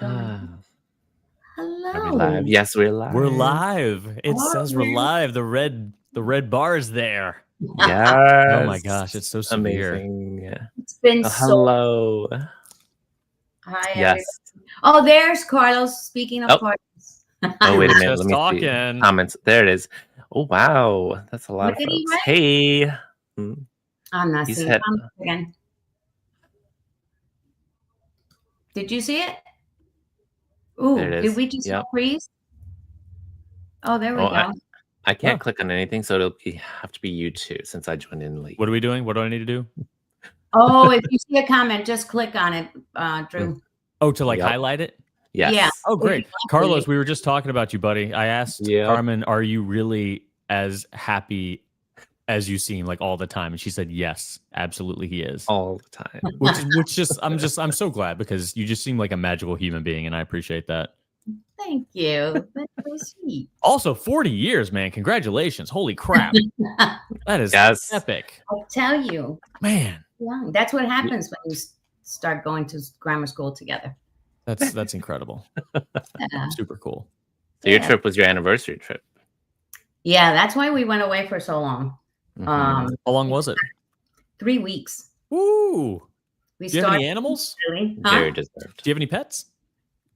Ah, are we Hello. live? Yes, we're live. We're live. It Are says we're we? live. The red bar is there. Yes. Oh my gosh, it's so severe. amazing. It's been Oh, so. hello. Hi, everybody. Yes. Oh, there's Carlos. Speaking of Oh. Carlos. Oh, wait a minute. Just Let me see. talking. Comments. There it is. Oh, wow. That's a lot What of did he folks. write? Hey. I'm not He seeing said- comments again. Did you see it? Ooh, There it did is. we just Yep. freeze? Oh, there we Oh, go. I can't Oh. click on anything, so it'll have to be you two since I joined in late. What are we doing? What do I need to do? Oh, if you see a comment, just click on it, Drew. Oh, to like Yep. highlight it? Yes. Yeah. Oh, great. If you Carlos, we were just talking about you, buddy. I asked Yep. Carmen, are you really as happy as you seem like all the time? And she said, yes, absolutely he is. All the time. I'm so glad because you just seem like a magical human being and I appreciate that. Thank you. That's so sweet. Also, 40 years, man. Congratulations. Holy crap. That is Yes. epic. I'll tell you. Man. Young. That's what happens when you start going to grammar school together. That's incredible. Yeah. Super cool. So your Yeah. trip was your anniversary trip. Yeah, that's why we went away for so long. Mhm. How long was it? 3 weeks. Ooh. We Do you have any started animals? really. Very deserved. Do you have any pets?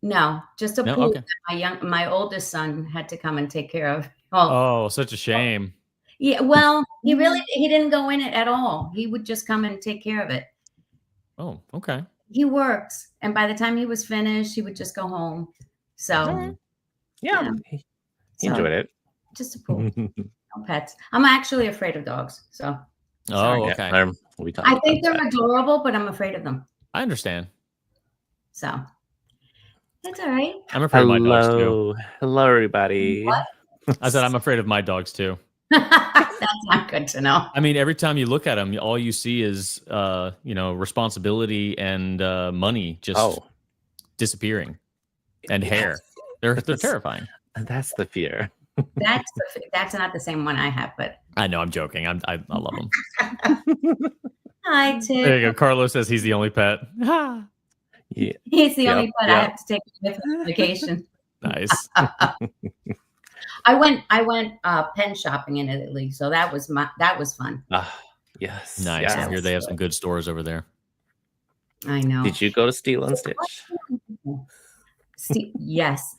No, just a No? pool Okay. that my oldest son had to come and take care of. Oh, such a shame. Yeah, well, he didn't go in it at all. He would just come and take care of it. Oh, okay. He works, and by the time he was finished, he would just go home. So Alright. Yeah. Yeah. He So, enjoyed it. just a pool, no pets. I'm actually afraid of dogs, so Oh, Yeah, okay. we talked I think about they're that. adorable, but I'm afraid of them. I understand. So that's all right. I'm afraid of my dogs too. Hello. Hello, everybody. What? I said I'm afraid of my dogs too. That's not good to know. I mean, every time you look at them, all you see is responsibility and money just disappearing and hair. They're terrifying. That's the fear. That's not the same one I have, but I know, I'm joking. I love them. hi, There Tim. you go. Carlos says he's the only pet. Yeah. He's the Yep, only pet I have to take with on vacation. Nice. I went pen shopping in Italy, so that was fun. Yes. Nice. Yes. I hear they have some good stores over there. I know. Did you go to Steel and Stitch? Yes.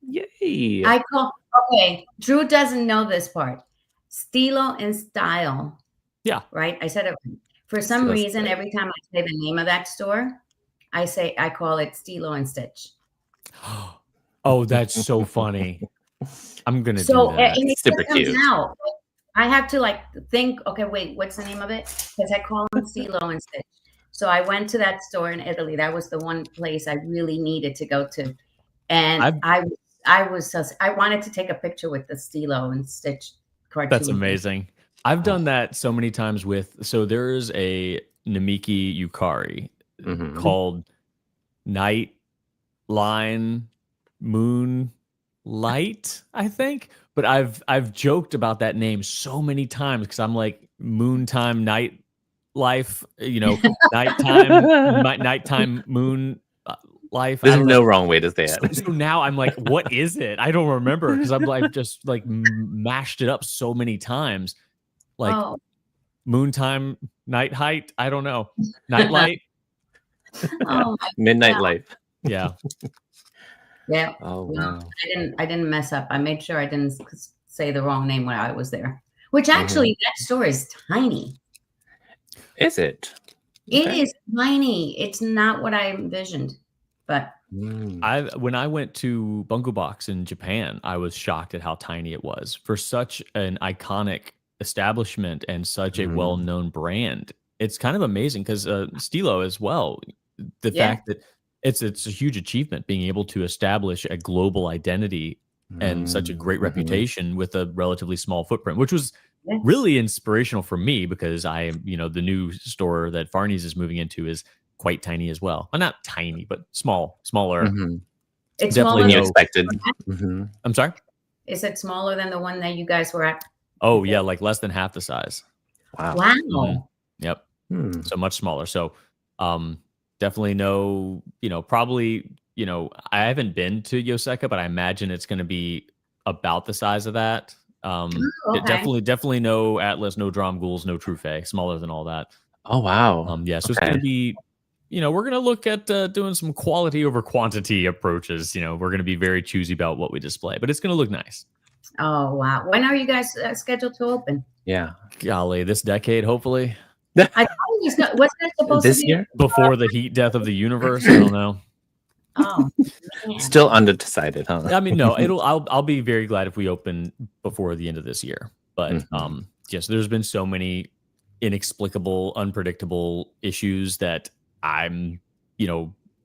Yay. Okay, Drew doesn't know this part. Stilo and Style. Yeah. Right? I said it for some Stilo reason. Style. Every time I say the name of that store, I call it Stilo and Stitch. Oh, that's so funny. I'm gonna So do that. and it Super just comes cute. out. I have to think. Okay, wait. What's the name of it? Because I call them Stilo and Stitch. So I went to that store in Italy. That was the one place I really needed to go to, and I wanted to take a picture with the Stilo and Stitch cartoon. That's amazing. I've done that so many times so there's a Namiki Yukari Mhm. called Night Line Moon Light, I think. But I've joked about that name so many times because I'm like Moontime Night Life, nighttime moon life. There's no wrong way to say it. So now I'm like, what is it? I don't remember because I've just like mashed it up so many times. Like Moontime Night Height. I don't know. Nightlight. Midnight Life. Yeah. Yeah. Oh Well, wow. I didn't mess up. I made sure I didn't say the wrong name when I was there. Which actually, that store is tiny. Is it? It is tiny. It's not what I envisioned, but When I went to Bunko Box in Japan, I was shocked at how tiny it was for such an iconic establishment and such a well-known brand. It's kind of amazing because Stilo as well. The fact that it's a huge achievement being able to establish a global identity and such a great reputation with a relatively small footprint, which was really inspirational for me because I am, the new store that Fahrney's is moving into is quite tiny as well. Well, not tiny, but smaller. it's definitely smaller you expected. I'm sorry? Is it smaller than the one that you guys were at? Oh, yeah, like less than half the size. Wow. Wow. Yep. So much smaller. So definitely no, probably I haven't been to Yoseka, but I imagine it's going to be about the size of that. Okay. Definitely no Atlas, no Drom Ghouls, no Trufe, smaller than all that. Oh, wow. Yeah, so it's Okay. going to be, we're going to look at doing some quality over quantity approaches. We're going to be very choosy about what we display, but it's going to look nice. Oh, wow. When are you guys scheduled to open? Yeah. Golly, this decade, hopefully. I thought wasn't it supposed This to be year? Before the heat death of the universe? I don't know. Oh, man. Still undecided, huh? I mean, no, I'll be very glad if we open before the end of this year. But yes, there's been so many inexplicable, unpredictable issues that I'm,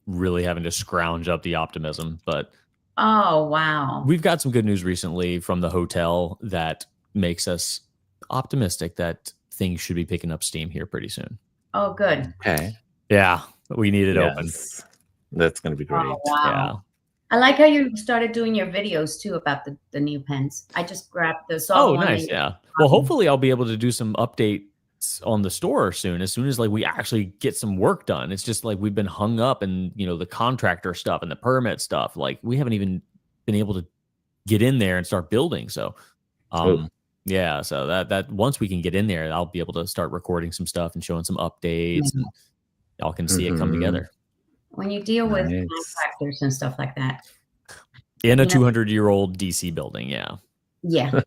really having to scrounge up the optimism. But Oh, wow. we've got some good news recently from the hotel that makes us optimistic that things should be picking up steam here pretty soon. Oh, good. Okay. Yeah, we need it open. That's going to be great. Oh, wow. Yeah. I like how you started doing your videos too about the new pens. I just grabbed the Oh, nice. Yeah. Well, hopefully I'll be able to do some updates on the store soon, as soon as like we actually get some work done. It's just like we've been hung up and the contractor stuff and the permit stuff. Like we haven't even been able to get in there and start building. So yeah, so that once we can get in there, I'll be able to start recording some stuff and showing some updates and y'all can see it come together. When you deal with contractors and stuff like that. In a 200-year-old DC building, yeah. Yeah.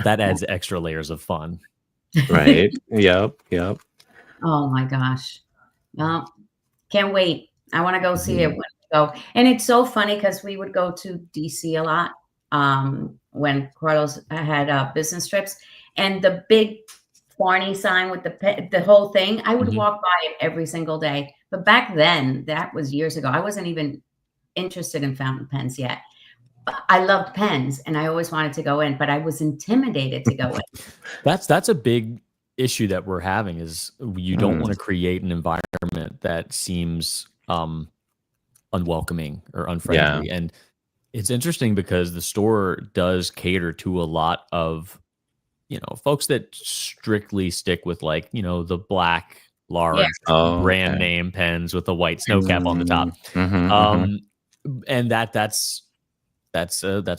That adds extra layers of fun. Right. Yep. Oh my gosh. Well, can't wait. I want to go see it when we go. And it's so funny because we would go to DC a lot when Carlos had business trips, and the big Fahrney sign with the whole thing, I would walk by it every single day. But back then, that was years ago, I wasn't even interested in fountain pens yet. I loved pens and I always wanted to go in, but I was intimidated to go in. That's a big issue that we're having, is you don't want to create an environment that seems unwelcoming or unfriendly. Yeah. And it's interesting because the store does cater to a lot of, folks that strictly stick with like, the black large brand name pens with a white snow cap on the top. And that's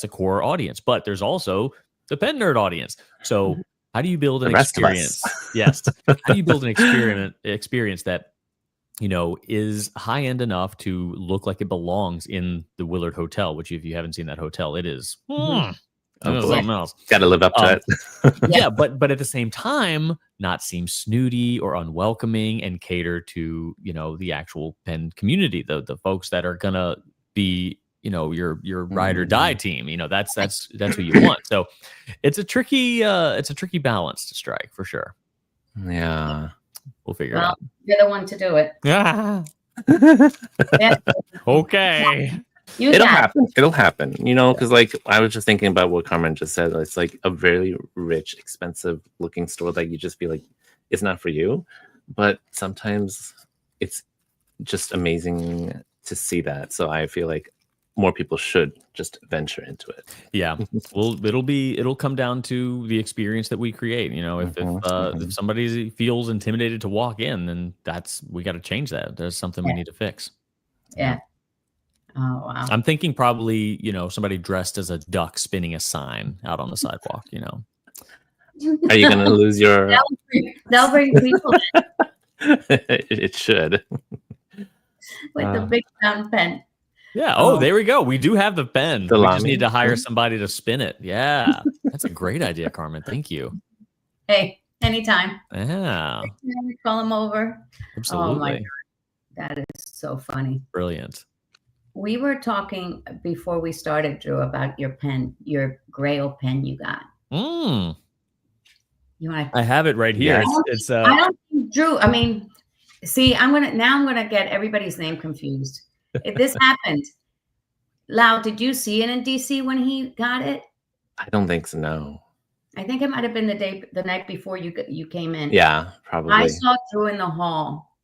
a core audience, but there's also the pen nerd audience. So how do you build an experience? Yes. How do you build an experience that, is high end enough to look like it belongs in the Willard Hotel, which if you haven't seen that hotel, it is something else. Got to live up to it. Yeah, but at the same time, not seem snooty or unwelcoming, and cater to, the actual pen community, the folks that are gonna be, your ride or die team. That's who you want. So it's a tricky balance to strike for sure. Yeah. We'll figure it out. You're the one to do it. Yeah. Okay. It'll happen. It'll happen. Because like I was just thinking about what Carmen just said. It's like a very rich, expensive looking store that you just feel like it's not for you. But sometimes it's just amazing to see that. So I feel like more people should just venture into it. Yeah. Well, it'll come down to the experience that we create. If somebody feels intimidated to walk in, then we got to change that. There's something we need to fix. Yeah. Oh, wow. I'm thinking probably, somebody dressed as a duck spinning a sign out on the sidewalk, Are you going to lose your... That'll bring people in. It should. With the big fountain pen. Yeah. Oh, there we go. We do have the pen. We just need to hire somebody to spin it. Yeah. That's a great idea, Carmen. Thank you. Hey, anytime. Yeah. Call them over. Absolutely. Oh my God. That is so funny. Brilliant. We were talking before we started, Drew, about your pen, your Grail pen you got. You want? I have it right here. It's I don't think, Drew. I mean, see, I'm gonna get everybody's name confused. If this happened, Lau, did you see it in DC when he got it? I don't think so. No. I think it might have been the night before you came in. Yeah, probably. I saw Drew in the hall,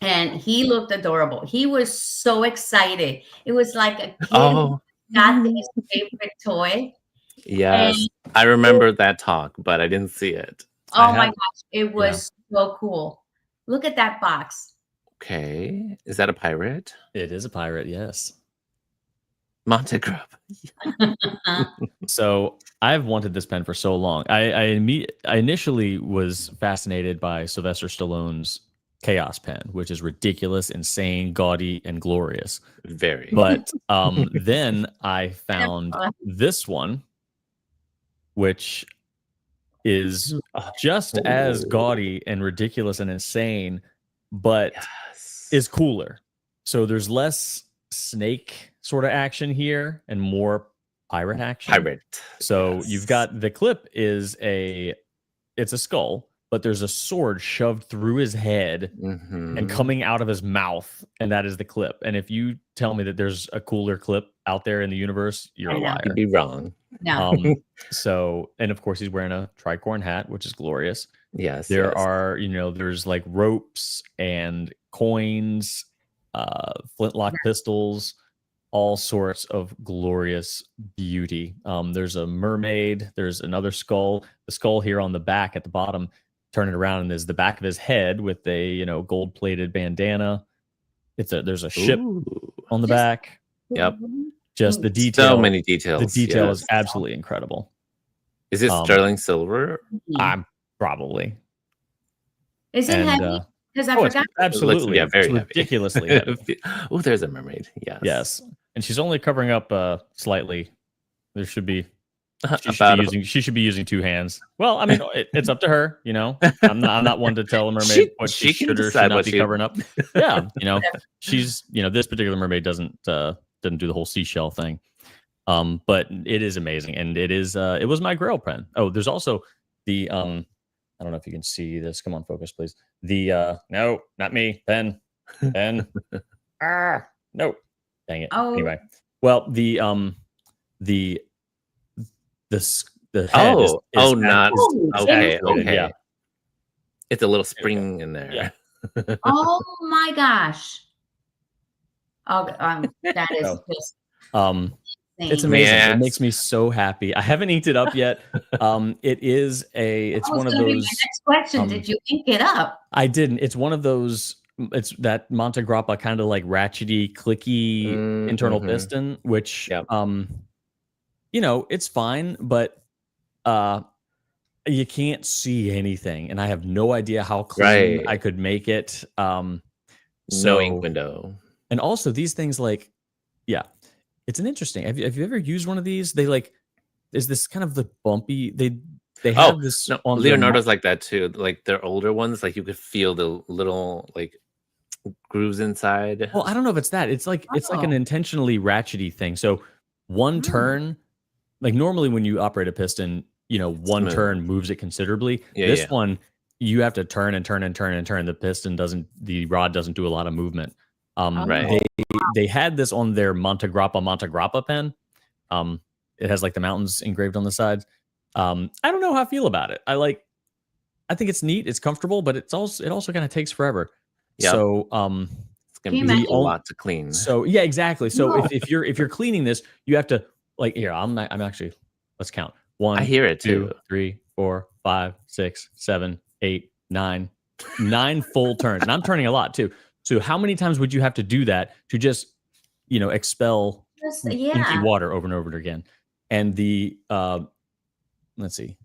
and he looked adorable. He was so excited. It was like a kid got his favorite toy. Yes, I remember that talk, but I didn't see it. Oh my gosh, it was so cool. Look at that box. Okay. Is that a pirate? It is a pirate, yes. Montegrappa. So I've wanted this pen for so long. I initially was fascinated by Sylvester Stallone's Chaos pen, which is ridiculous, insane, gaudy, and glorious. Very. But then I found this one, which is just as gaudy and ridiculous and insane, but is cooler. So there's less snake sort of action here and more pirate action. So you've got the clip it's a skull, but there's a sword shoved through his head and coming out of his mouth, and that is the clip. And if you tell me that there's a cooler clip out there in the universe, you're a liar. You'd be wrong. No. So, and of course he's wearing a tricorn hat, which is glorious. Yes. There are, there's like ropes and coins, flintlock pistols, all sorts of glorious beauty. There's a mermaid. There's another skull. The skull here on the back at the bottom, turn it around, and there's the back of his head with a gold-plated bandana. There's a ship on the back. Yep. Just the detail. So many details. The detail is absolutely incredible. Is it sterling silver? Probably. Is it heavy? Because I forgot. Absolutely. Yeah, very heavy. Ridiculously heavy. Oh, there's a mermaid. Yes. Yes. And she's only covering up slightly. There should be. She should be using two hands. Well, I mean, it's up to her. I'm not one to tell a mermaid what she should or should not be covering up. Yeah, she's this particular mermaid doesn't do the whole seashell thing. But it is amazing, and it was my Grail pen. Oh, there's also the I don't know if you can see this. Come on, focus, please. The no, not me. Pen. No. Dang it. Oh. Anyway, well, the head is not okay. Yeah. It's a little spring in there. Yeah. Oh my gosh. Oh, that is just it's amazing. Yes. It makes me so happy. I haven't inked it up yet. It's one of those. My next question: did you ink it up? I didn't. It's one of those. It's that Montegrappa kind of like ratchety, clicky internal piston, which it's fine, but you can't see anything, and I have no idea how clean I could make it. No ink window. And also these things it's an interesting. Have you ever used one of these? Is this kind of the bumpy? They have this on Leonardo's like that too. Like their older ones, like you could feel the little like grooves inside. Well, I don't know if it's that. It's like an intentionally ratchety thing. So one turn, like normally when you operate a piston, one turn moves it considerably. This one, you have to turn and turn and turn and turn. The rod doesn't do a lot of movement. They had this on their Montegrappa pen. It has like the mountains engraved on the sides. I don't know how I feel about it. I think it's neat, it's comfortable, but it also kind of takes forever. Yep. So it's gonna be a lot to clean. So yeah, exactly. So if you're cleaning this, you have to here. I'm actually, let's count. 1, I hear it 2, too. 3, 4, 5, 6, 7, 8, 9. 9 full turns, and I'm turning a lot too. So how many times would you have to do that to just expel inky water over and over again? And the let's see,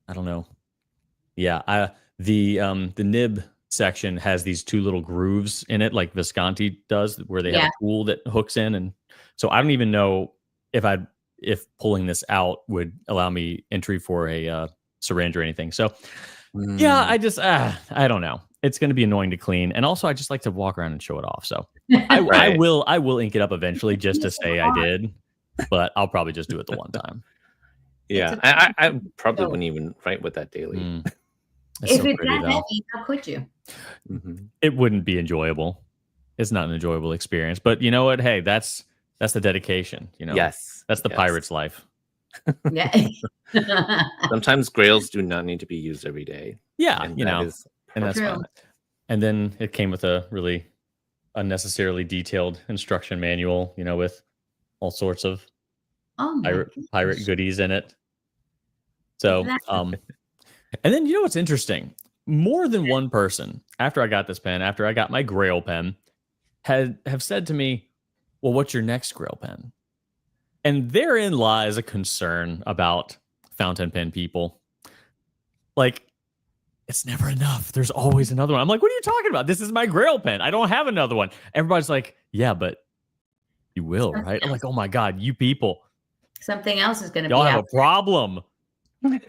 I don't know. Yeah, the nib section has these 2 little grooves in it, like Visconti does, where they have a tool that hooks in, and so I don't even know if pulling this out would allow me entry for a syringe or anything. So yeah, I don't know. It's going to be annoying to clean, and also I just like to walk around and show it off. So I will ink it up eventually just to say I did, but I'll probably just do it the one time. Yeah, I probably wouldn't even write with that daily. If it's that heavy, how could you? It wouldn't be enjoyable. It's not an enjoyable experience, but you know what? Hey, that's the dedication. Yes, that's the pirate's life. Yeah. Sometimes Grails do not need to be used every day. Yeah, and that's fine. And then it came with a really unnecessarily detailed instruction manual, with all sorts of pirate goodies in it. So, and then what's interesting? more than one person after I got this pen, after I got my Grail pen, have said to me, well, what's your next Grail pen? And therein lies a concern about fountain pen people. Like, it's never enough. There's always another one. I'm like, what are you talking about? This is my Grail pen. I don't have another one. Everybody's like, yeah, but you will, right? I'm like, oh my God, you people. Something else is going to be y'all have out a problem. I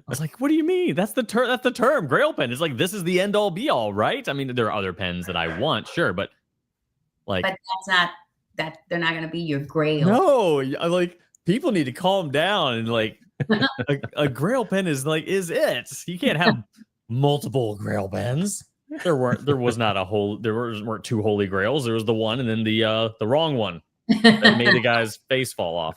was like, what do you mean? That's the term. That's the term. Grail pen is like, this is the end all be all, right? I mean, there are other pens that I want, sure, but like, but that's not that. They're not going to be your Grail. no, like people need to calm down and like a Grail pen is it. You can't have multiple Grail pens. There weren't two Holy Grails. There was the one and then the wrong one that made the guy's face fall off.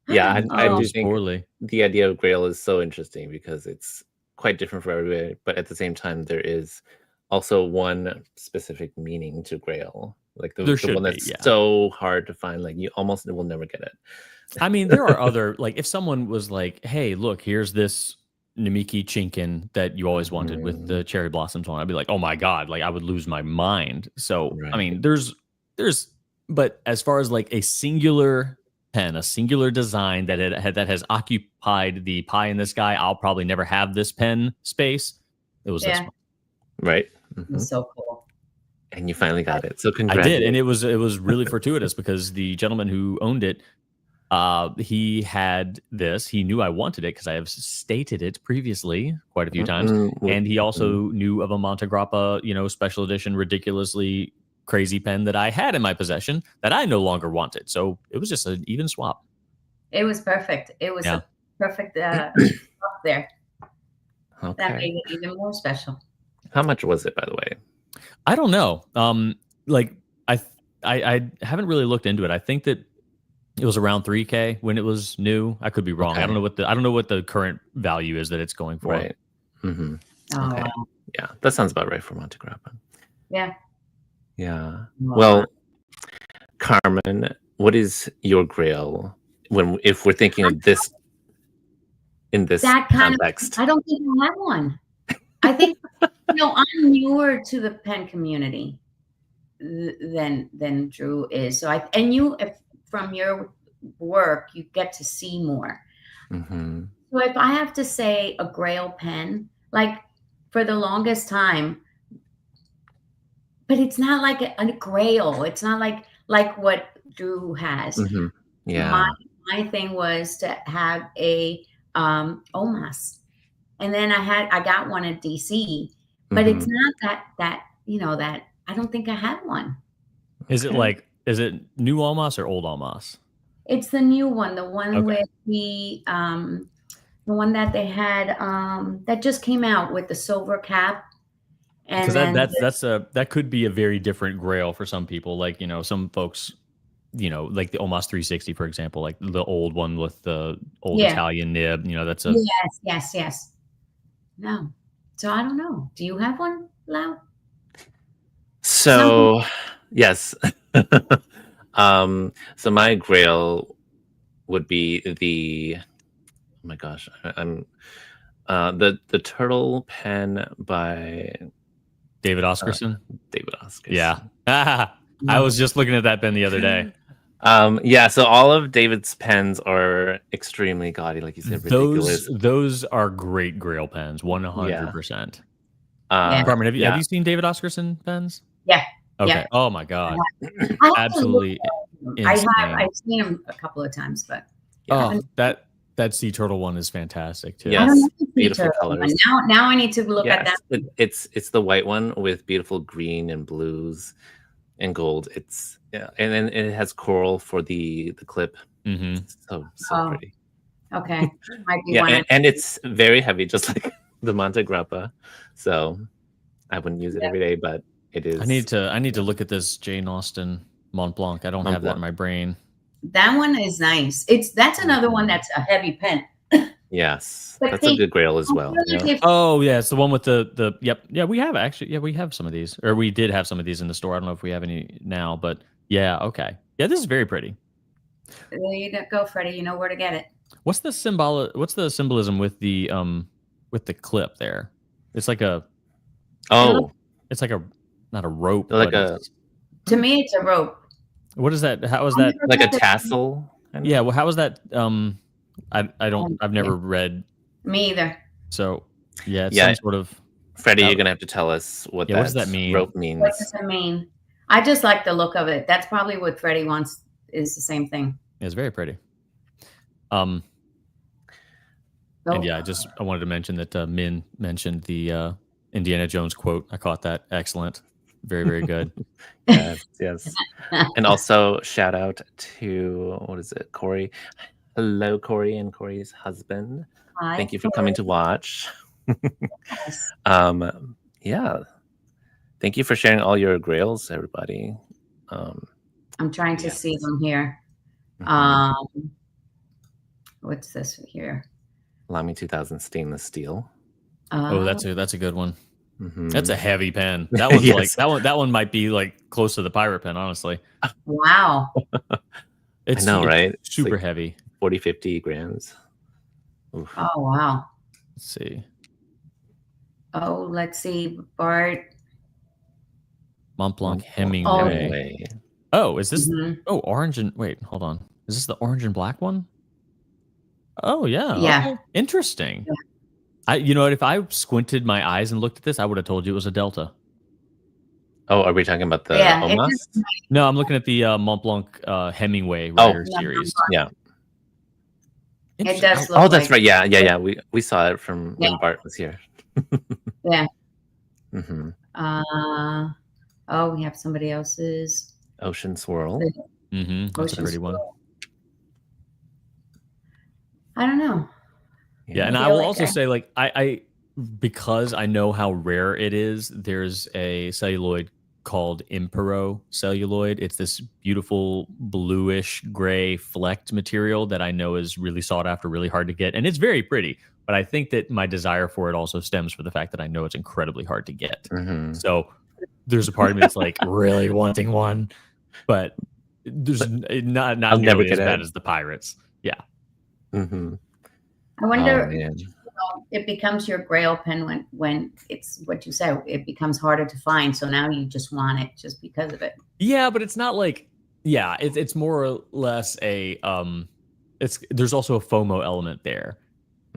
Yeah, I do think the idea of Grail is so interesting because it's quite different for everybody, but at the same time, there is also one specific meaning to Grail. Like the one that's so hard to find, like you almost will never get it. I mean, there are other, like if someone was like, hey, look, here's this Namiki Chinkin that you always wanted with the cherry blossoms on, I'd be like, oh my God, like I would lose my mind. So, I mean, but as far as like a singular pen, a singular design that has occupied the pie in the sky, I'll probably never have this pen space. It was this one. Right. Mm-hmm. So cool. And you finally got it. So congratulations. I did. And it was really fortuitous because the gentleman who owned it, he had this. He knew I wanted it because I have stated it previously quite a few times. And he also knew of a Monte Grappa, special edition, ridiculously crazy pen that I had in my possession that I no longer wanted. So it was just an even swap. It was perfect. It was a perfect swap there. Okay. That made it even more special. How much was it, by the way? I don't know. Like I haven't really looked into it. I think that it was around $3,000 when it was new. I could be wrong. Okay. I don't know what the current value is that it's going for. Right. Mm-hmm. Oh, okay. Wow. Yeah, that sounds about right for Monte Grappa. Yeah. Yeah. Well, Carmen, what is your Grail if we're thinking of this in this context? I don't think I have one. I think I'm newer to the pen community than Drew is. So from your work, you get to see more. Mm-hmm. So if I have to say a Grail pen, like for the longest time, but it's not like a Grail. It's not like what Drew has. Mm-hmm. Yeah. My thing was to have a OMAS. And then I got one at DC, but it's not that I don't think I had one. Is it new Almas or old Almas? It's the new one, the one with the one that they had that just came out with the silver cap. Because that could be a very different Grail for some people. Like, some folks, like the Almas 360, for example, like the old one with the old Italian nib, that's a yes. No. So I don't know. Do you have one, Lau? So yes. So my Grail would be oh my gosh, I'm the turtle pen by David Oscarson. David Oscarson. Yeah. I was just looking at that pen the other day. So all of David's pens are extremely gaudy, like you said, ridiculous. Those are great Grail pens, 100%. Yeah. Carmen, have you seen David Oscarson pens? Yeah. Okay. Yeah. Oh my God. Absolutely. I've seen them a couple of times, but that sea turtle one is fantastic too. Yes, beautiful colors. Now I need to look at that. It's the white one with beautiful green and blues and gold. And then it has coral for the clip. Mm-hmm. So pretty. Okay. And it's very heavy, just like the Monte Grappa. So I wouldn't use it every day, but it is. I need to look at this Jane Austen Mont Blanc. I don't have that in my brain. That one is nice. That's another one that's a heavy pen. Yes, that's a good Grail as well. Oh yeah, it's the one with the yep. Yeah, we have some of these, or we did have some of these in the store. I don't know if we have any now, but yeah, okay. Yeah, this is very pretty. There you go, Freddie. You know where to get it. What's the symbolism with the with the clip there? It's like a it's like a not a rope, like but to me it's a rope. What is that? How is that? Like a tassel? Yeah. Well, how is that? I've never read. Me either. So yeah, it's some sort of. Freddie, you're gonna have to tell us what does that mean? Rope means. What does it mean? I just like the look of it. That's probably what Freddie wants. Is the same thing. It's very pretty. And yeah, I wanted to mention that Min mentioned the Indiana Jones quote. I caught that. Excellent. Very, very good. Yes. And also shout out to, what is it, Corey? Hello, Corey and Corey's husband. Hi, thank you for coming to watch. Yeah. Thank you for sharing all your grails, everybody. I'm trying to see them here. What's this here? Lamy 2000 stainless steel. That's a good one. That's a heavy pen. That one's like that one might be like close to the pirate pen, honestly. Wow. I know, right? Super like heavy. 40-50 grams. Oof. Oh wow. Let's see. Oh, let's see. Bart. Mont Blanc Hemingway. Oh, is this orange and wait, hold on. Is this the orange and black one? Oh yeah. Yeah. Okay. Interesting. Yeah. If I squinted my eyes and looked at this, I would have told you it was a Delta. Oh, are we talking about the Omas? No, I'm looking at the Mont Blanc Hemingway Writer series. Yeah. It does look that's right. Yeah. We saw it from when Bart was here. Yeah. We have somebody else's. Ocean Swirl. That's a pretty one. I don't know. Yeah, and I will also say, like, I because I know how rare it is, there's a celluloid called Impero celluloid. It's this beautiful bluish gray flecked material that I know is really sought after, really hard to get, and it's very pretty. But I think that my desire for it also stems from the fact that I know it's incredibly hard to get. So there's a part of me that's like really wanting one, but there's not nearly as bad as the Pirates. Yeah. I wonder if it becomes your grail pen when it's what you say, it becomes harder to find. So now you just want it just because of it. Yeah, but it's not like, it's more or less a, there's also a FOMO element there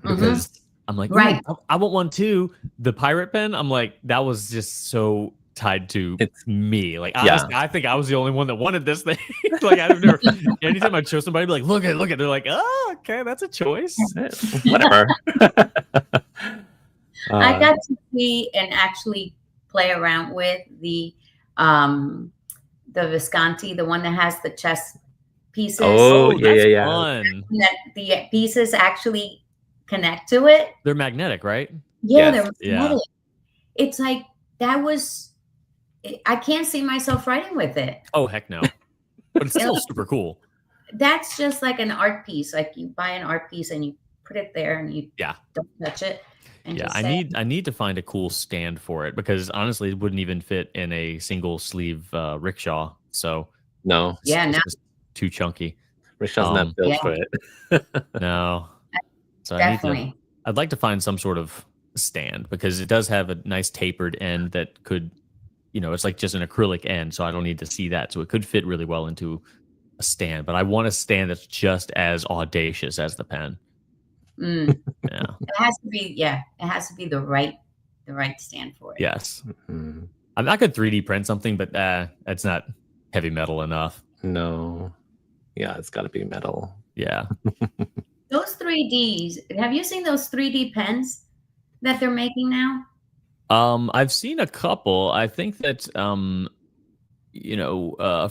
because I'm like, right, I want one too. The pirate pen, I'm like, that was just so tied to me. Like, honestly, I think I was the only one that wanted this thing. Like, I've never, anytime I show somebody, be like, look at it. They're like, oh, okay, that's a choice. Whatever. I got to see and actually play around with the Visconti, the one that has the chess pieces. Yeah. Fun. That the pieces actually connect to it. They're magnetic, right? Yeah, they're magnetic. It's like, I can't see myself writing with it. Oh, heck no. But it's still super cool. That's just like an art piece. Like, you buy an art piece and you put it there and you don't touch it. And I need to find a cool stand for it because honestly, it wouldn't even fit in a single sleeve rickshaw. So no. It's just too chunky. Rickshaw's not built for it. No. So definitely. I'd like to find some sort of stand because it does have a nice tapered end that could, it's like just an acrylic end, so I don't need to see that. So it could fit really well into a stand, but I want a stand that's just as audacious as the pen. Yeah. It has to be the right stand for it. Yes. I could 3D print something, but that's not heavy metal enough. No. Yeah, it's got to be metal. Yeah. Those 3Ds, have you seen those 3D pens that they're making now? I've seen a couple. I think that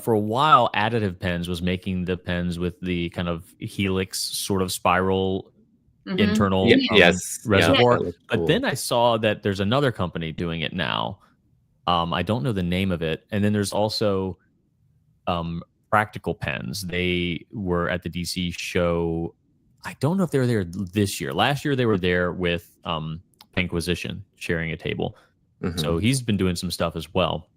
for a while, Additive Pens was making the pens with the kind of helix sort of spiral internal reservoir. Cool. But then I saw that there's another company doing it now. I don't know the name of it. And then there's also Practical Pens. They were at the DC show. I don't know if they were there this year. Last year they were there with Inquisition sharing a table. So he's been doing some stuff as well.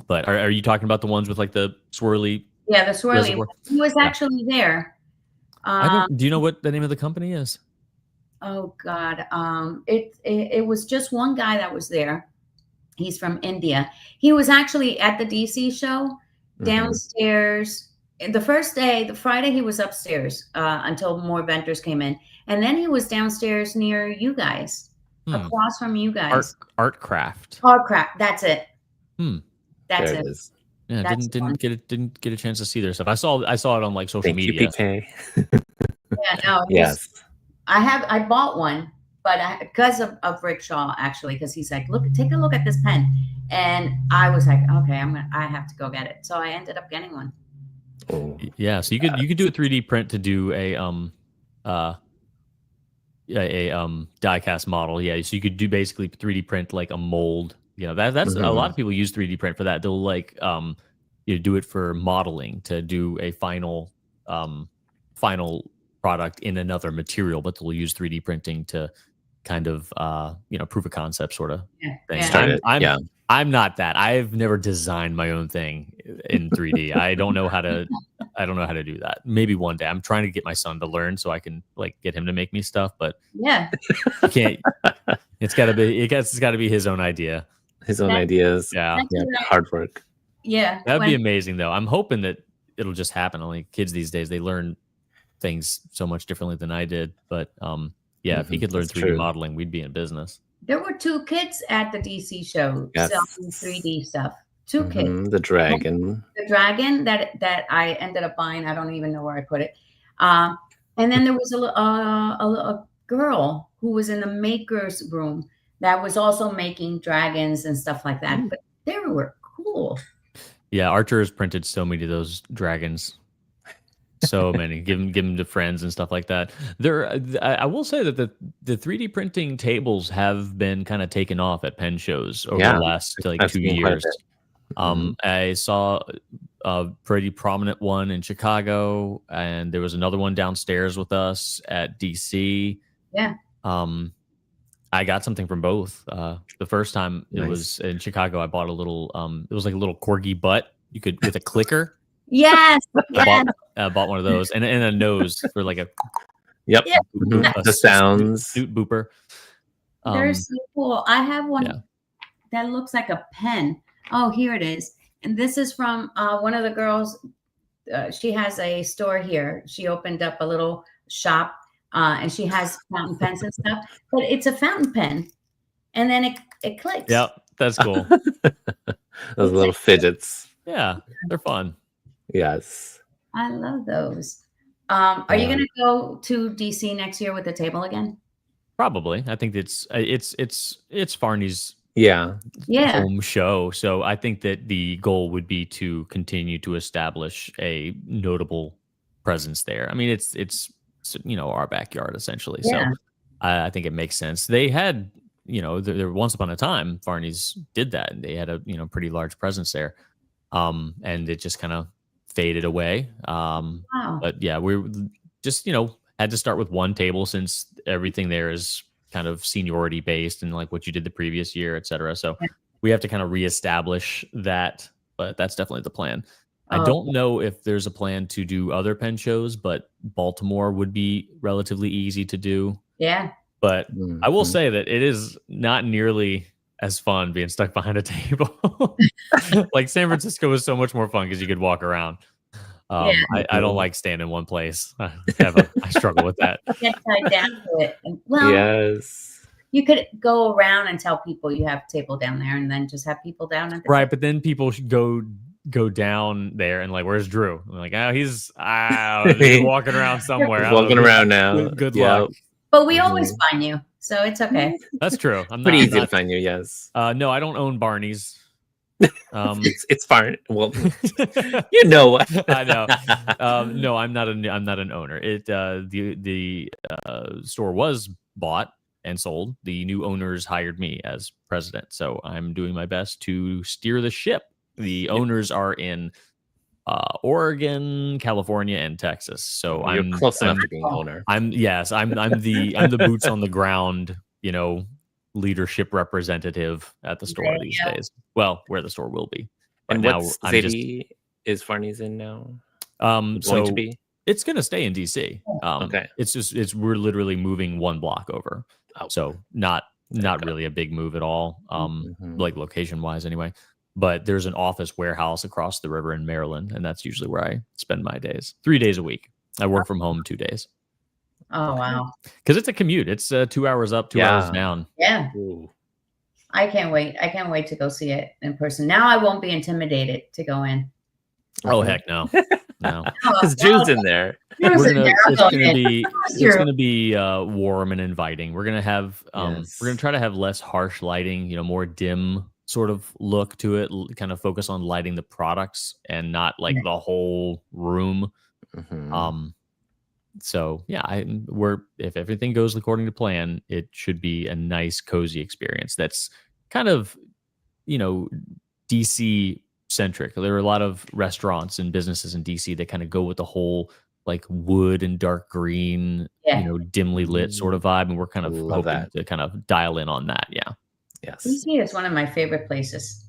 But are you talking about the ones with like the swirly? Yeah, the swirly. He was actually there. Do you know what the name of the company is? oh God, it was just one guy that was there. He's from India. He was actually at the DC show downstairs. The first day, the Friday, he was upstairs until more vendors came in, and then he was downstairs near you guys, across from you guys. Art craft. Art craft. That's it. That's there it. it is. Yeah, That's didn't get a chance to see their stuff. I saw it on like social Thank media. you, PK. Yeah, no. Yes. I bought one, but because of Rick Shaw, actually, because he's like, look, take a look at this pen, and I was like, okay, I have to go get it. So I ended up getting one. Oh, Yeah, so you could do a 3D print to do a die cast model. Yeah, so you could do basically 3D print like a mold. You know, that's a lot of people use 3D print for that. They'll like do it for modeling to do a final product in another material, but they'll use 3D printing to kind of proof of concept sort of thing. Yeah. I'm not that. I've never designed my own thing in 3D. I don't know how to do that. Maybe one day. I'm trying to get my son to learn so I can like get him to make me stuff, but yeah, you can't. It's got to be his own idea. His own ideas. Yeah. Hard work. Yeah. That'd be amazing though. I'm hoping that it'll just happen. Only kids these days, they learn things so much differently than I did. But if he could learn 3D modeling, we'd be in business. There were 2 kids at the DC show selling 3D stuff. 2 kids. The dragon. The dragon that I ended up buying. I don't even know where I put it. And then there was a girl who was in the maker's room that was also making dragons and stuff like that. But they were cool. Yeah, Archer has printed so many of those dragons. So many. Give them to friends and stuff like that. I will say that the 3D printing tables have been kind of taken off at pen shows over the last like 2 years. I saw a pretty prominent one in Chicago, and there was another one downstairs with us at DC. Yeah. I got something from both. The first time it was in Chicago, I bought a little. It was like a little corgi butt. You could with a clicker. Yes. I bought one of those and a nose for like a. Yep. The sounds. Snoot booper. They're so cool. I have one that looks like a pen. Oh, here it is. And this is from one of the girls. She has a store here. She opened up a little shop. And she has fountain pens and stuff, but it's a fountain pen, and then it clicks. Yep, that's cool. Those little fidgets. Yeah, they're fun. Yes, I love those. Are you gonna go to DC next year with the table again? Probably. I think it's Fahrney's home show, so I think that the goal would be to continue to establish a notable presence there. I mean, it's our backyard essentially. So I think it makes sense. They had, there once upon a time, Fahrney's did that. They had a, pretty large presence there. And it just kind of faded away. But yeah, we just, had to start with one table since everything there is kind of seniority based and like what you did the previous year, et cetera. So we have to kind of reestablish that, but that's definitely the plan. I don't know if there's a plan to do other pen shows, but Baltimore would be relatively easy to do. Yeah. But I will say that it is not nearly as fun being stuck behind a table. Like San Francisco was so much more fun because you could walk around. I don't like staying in one place. I struggle with that. Get tied down to it. Well, yes. You could go around and tell people you have a table down there and then just have people down at the right, but then people should go down there and like, where's Drew? I'm like, he's walking around somewhere. He's walking around now. Good luck. But we always find you, so it's okay. That's true. I'm pretty easy to find you. Yes. No, I don't own Barney's. It's fine. Well, you know what? I know. No, I'm not an owner. The store was bought and sold. The new owners hired me as president, so I'm doing my best to steer the ship. The owners are in Oregon, California, and Texas. So I'm close enough to being owner. I'm the boots on the ground, leadership representative at the store these days. Well, where the store will be. But and now what city is Fahrney's in now? Going to be? It's going to stay in DC. Okay. We're literally moving one block over. Oh. So not really a big move at all. Like location wise anyway. But there's an office warehouse across the river in Maryland, and that's usually where I spend my days. 3 days a week. I work from home 2 days. Oh wow! Because it's a commute. It's 2 hours up, 2 hours down. Yeah. Ooh. I can't wait. I can't wait to go see it in person. Now I won't be intimidated to go in. Oh heck no. No. Because Drew's in there. It's gonna be warm and inviting. We're gonna have we're gonna try to have less harsh lighting, more dim sort of look to it, kind of focus on lighting the products and not like the whole room. So yeah, if everything goes according to plan, it should be a nice, cozy experience. That's kind of, DC centric. There are a lot of restaurants and businesses in DC that kind of go with the whole like wood and dark green, dimly lit sort of vibe, and we're kind of hoping to kind of dial in on that. Yeah. Yes. DC is one of my favorite places.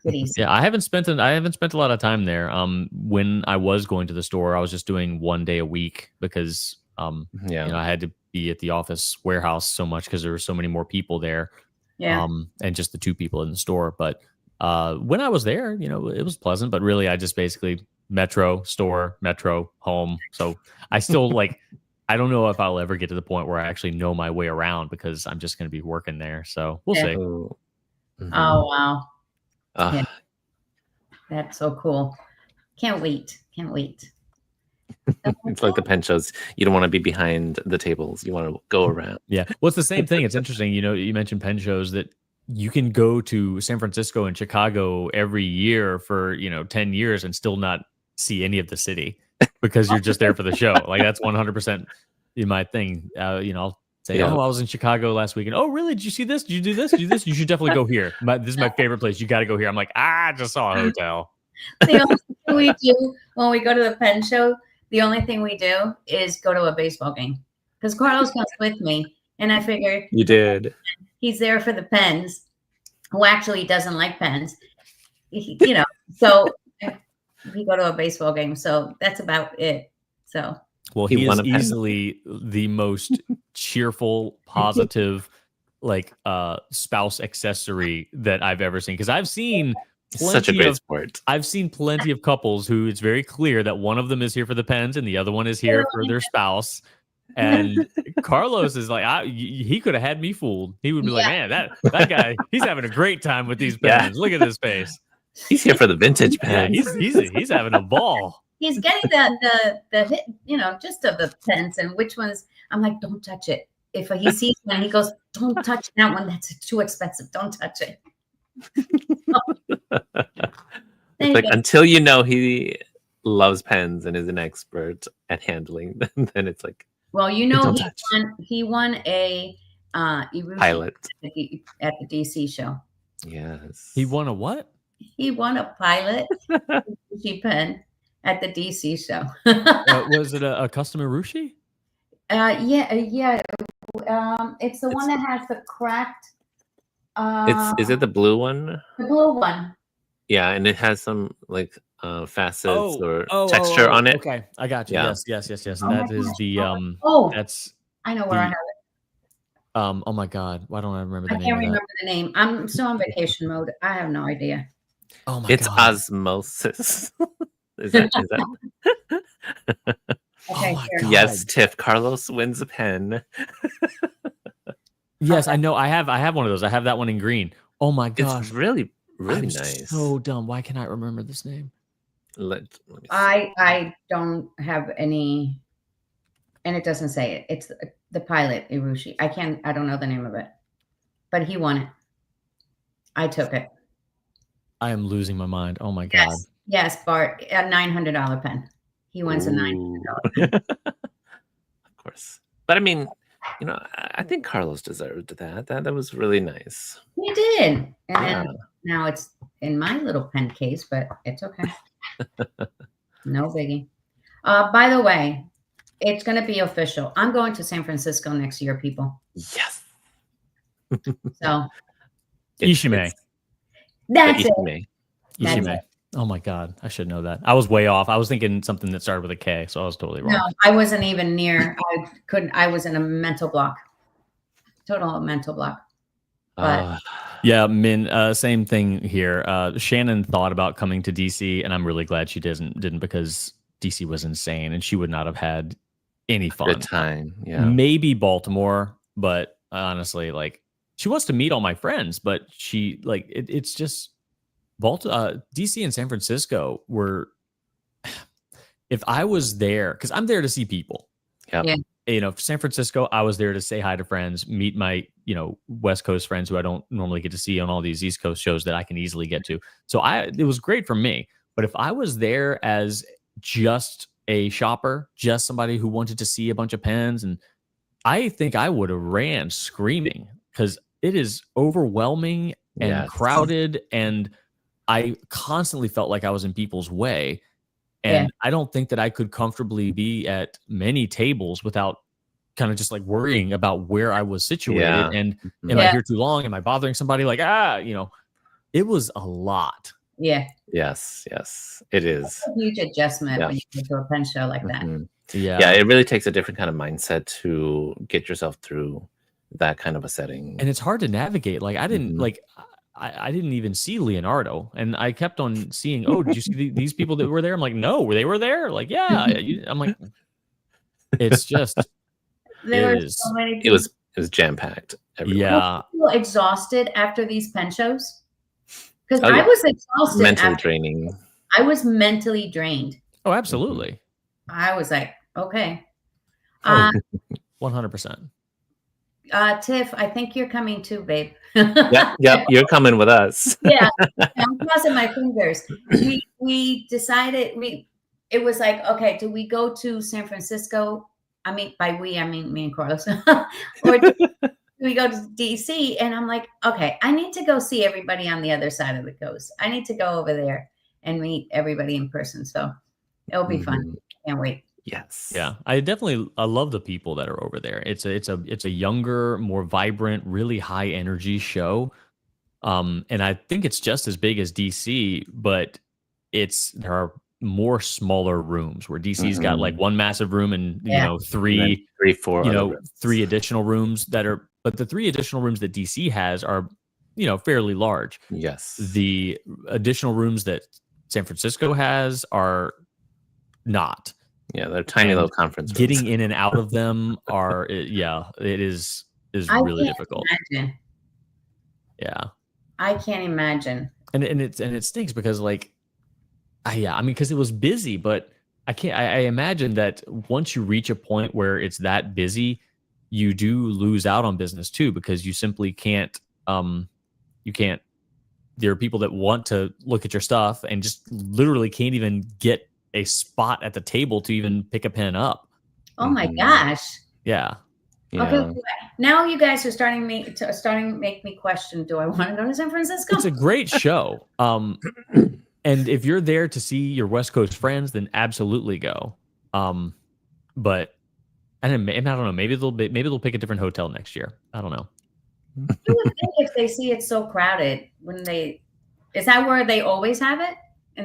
Cities. Yeah, I haven't spent a lot of time there. When I was going to the store, I was just doing 1 day a week because I had to be at the office warehouse so much because there were so many more people there. Yeah. And just the 2 people in the store. But when I was there, it was pleasant. But really, I just basically metro, store, metro, home. So I still I don't know if I'll ever get to the point where I actually know my way around because I'm just going to be working there. So we'll see. Oh wow. Yeah. That's so cool. Can't wait. It's like the pen shows. You don't want to be behind the tables. You want to go around. Yeah. Well, it's the same thing. It's interesting. You mentioned pen shows that you can go to San Francisco and Chicago every year for, 10 years and still not see any of the city because you're just there for the show. Like that's 100% my thing. I'll say, I was in Chicago last week. And, oh, really? Did you see this? Did you do this? Did you do this? You should definitely go here. This is my favorite place. You got to go here. I'm like, I just saw a hotel. The only thing we do when we go to the pen show, the only thing we do is go to a baseball game because Carlos comes with me. And I figured you did. He's there for the pens, who actually doesn't like pens, so we go to a baseball game. So that's about it. So. Well, he is easily the most cheerful, positive, spouse accessory that I've ever seen. Because I've seen such a great sport. I've seen plenty of couples who it's very clear that one of them is here for the pens and the other one is here for their spouse. And Carlos is like, he could have had me fooled. He would be like, man, that guy, he's having a great time with these pens. Look at his face. He's here for the vintage pens. Yeah, he's having a ball. He's getting the hit, just of the pens and which ones. I'm like, don't touch it. If he sees one, he goes, don't touch that one. That's too expensive. Don't touch it. It's like until he loves pens and is an expert at handling them, then it's like. Well, he won a pilot at the DC show. Yes. He won a what? He won a pilot pen at the DC show. Was it a custom Urushi? Yeah. It's the one that has the cracked. Is it the blue one? The blue one. Yeah, and it has some facets or texture on it. Okay, I got you. Yeah. Yes. That is the That's. I know where I have it. Oh my God, why don't I remember the name? I can't remember the name. I'm still on vacation mode. I have no idea. Oh my It's God. osmosis. Is that? Okay. Yes, Tiff. Carlos wins a pen. Yes, I know. I have one of those. I have that one in green. Oh my gosh. It's really I'm nice. So dumb. Why can't I remember this name? Let me see. I don't have any, and it doesn't say it. It's the pilot Irushi. I don't know the name of it, but he won it. I took it. I am losing my mind. Oh my God. Yes, Bart, a $900 pen. He wins a $900 pen. Of course. But I mean, I think Carlos deserved that. That was really nice. He did. And then now it's in my little pen case, but it's okay. No biggie. By the way, it's going to be official. I'm going to San Francisco next year, people. Yes. So. Ishime. That's it. Ishime. Oh my God, I should know that. I was way off. I was thinking something that started with a K, so I was totally wrong. No, I wasn't even near. I was in a mental block. Total mental block. But yeah, Min, same thing here. Shannon thought about coming to DC, and I'm really glad she didn't because DC was insane, and she would not have had any fun. Good time. Yeah. Maybe Baltimore, but honestly, like she wants to meet all my friends, but she like it's just DC and San Francisco were. If I was there, because I'm there to see people. Yep. Yeah. You know, San Francisco, I was there to say hi to friends, meet my, West Coast friends who I don't normally get to see on all these East Coast shows that I can easily get to. So it was great for me. But if I was there as just a shopper, just somebody who wanted to see a bunch of pens, and I think I would have ran screaming because it is overwhelming and crowded, and I constantly felt like I was in people's way. And I don't think that I could comfortably be at many tables without kind of just like worrying about where I was situated. Yeah. And am I here too long? Am I bothering somebody? Like, it was a lot. Yeah. Yes, it is. That's a huge adjustment when you go to a pen show like that. Yeah. It really takes a different kind of mindset to get yourself through that kind of a setting. And it's hard to navigate. Like I didn't I didn't even see Leonardo, and I kept on seeing, oh, did you see these people that were there? I'm like, no, they were there. Like, yeah. I'm like, it's just, it was jam packed. Yeah. Were you exhausted after these pen shows? Because I was exhausted. Mentally draining. I was mentally drained. Oh, absolutely. I was like, okay. 100%. Tiff, I think you're coming too, babe. Yep, you're coming with us. Yeah, I'm crossing my fingers. We decided it was like, okay, do we go to San Francisco? I mean, by we, I mean me and Carlos. Or do we go to DC? And I'm like, okay, I need to go see everybody on the other side of the coast. I need to go over there and meet everybody in person. So it'll be fun. Can't wait. Yes. Yeah. I love the people that are over there. It's a younger, more vibrant, really high energy show. And I think it's just as big as DC, but there are more smaller rooms where DC's got like one massive room and three, four, three additional rooms but the three additional rooms that DC has are, fairly large. Yes. The additional rooms that San Francisco has are not. Yeah, they're tiny little conference rooms. Getting in and out of them it is really difficult. Imagine. Yeah. I can't imagine. And it stinks because because it was busy, but I imagine that once you reach a point where it's that busy, you do lose out on business too, because you simply can't there are people that want to look at your stuff and just literally can't even get a spot at the table to even pick a pen up. Oh my gosh. Yeah. Okay. Now you guys are starting to make me question, do I want to go to San Francisco? It's a great show. And if you're there to see your West Coast friends, then absolutely go. But I don't know. Maybe they'll pick a different hotel next year. I don't know. You would think if they see it so crowded, is that where they always have it?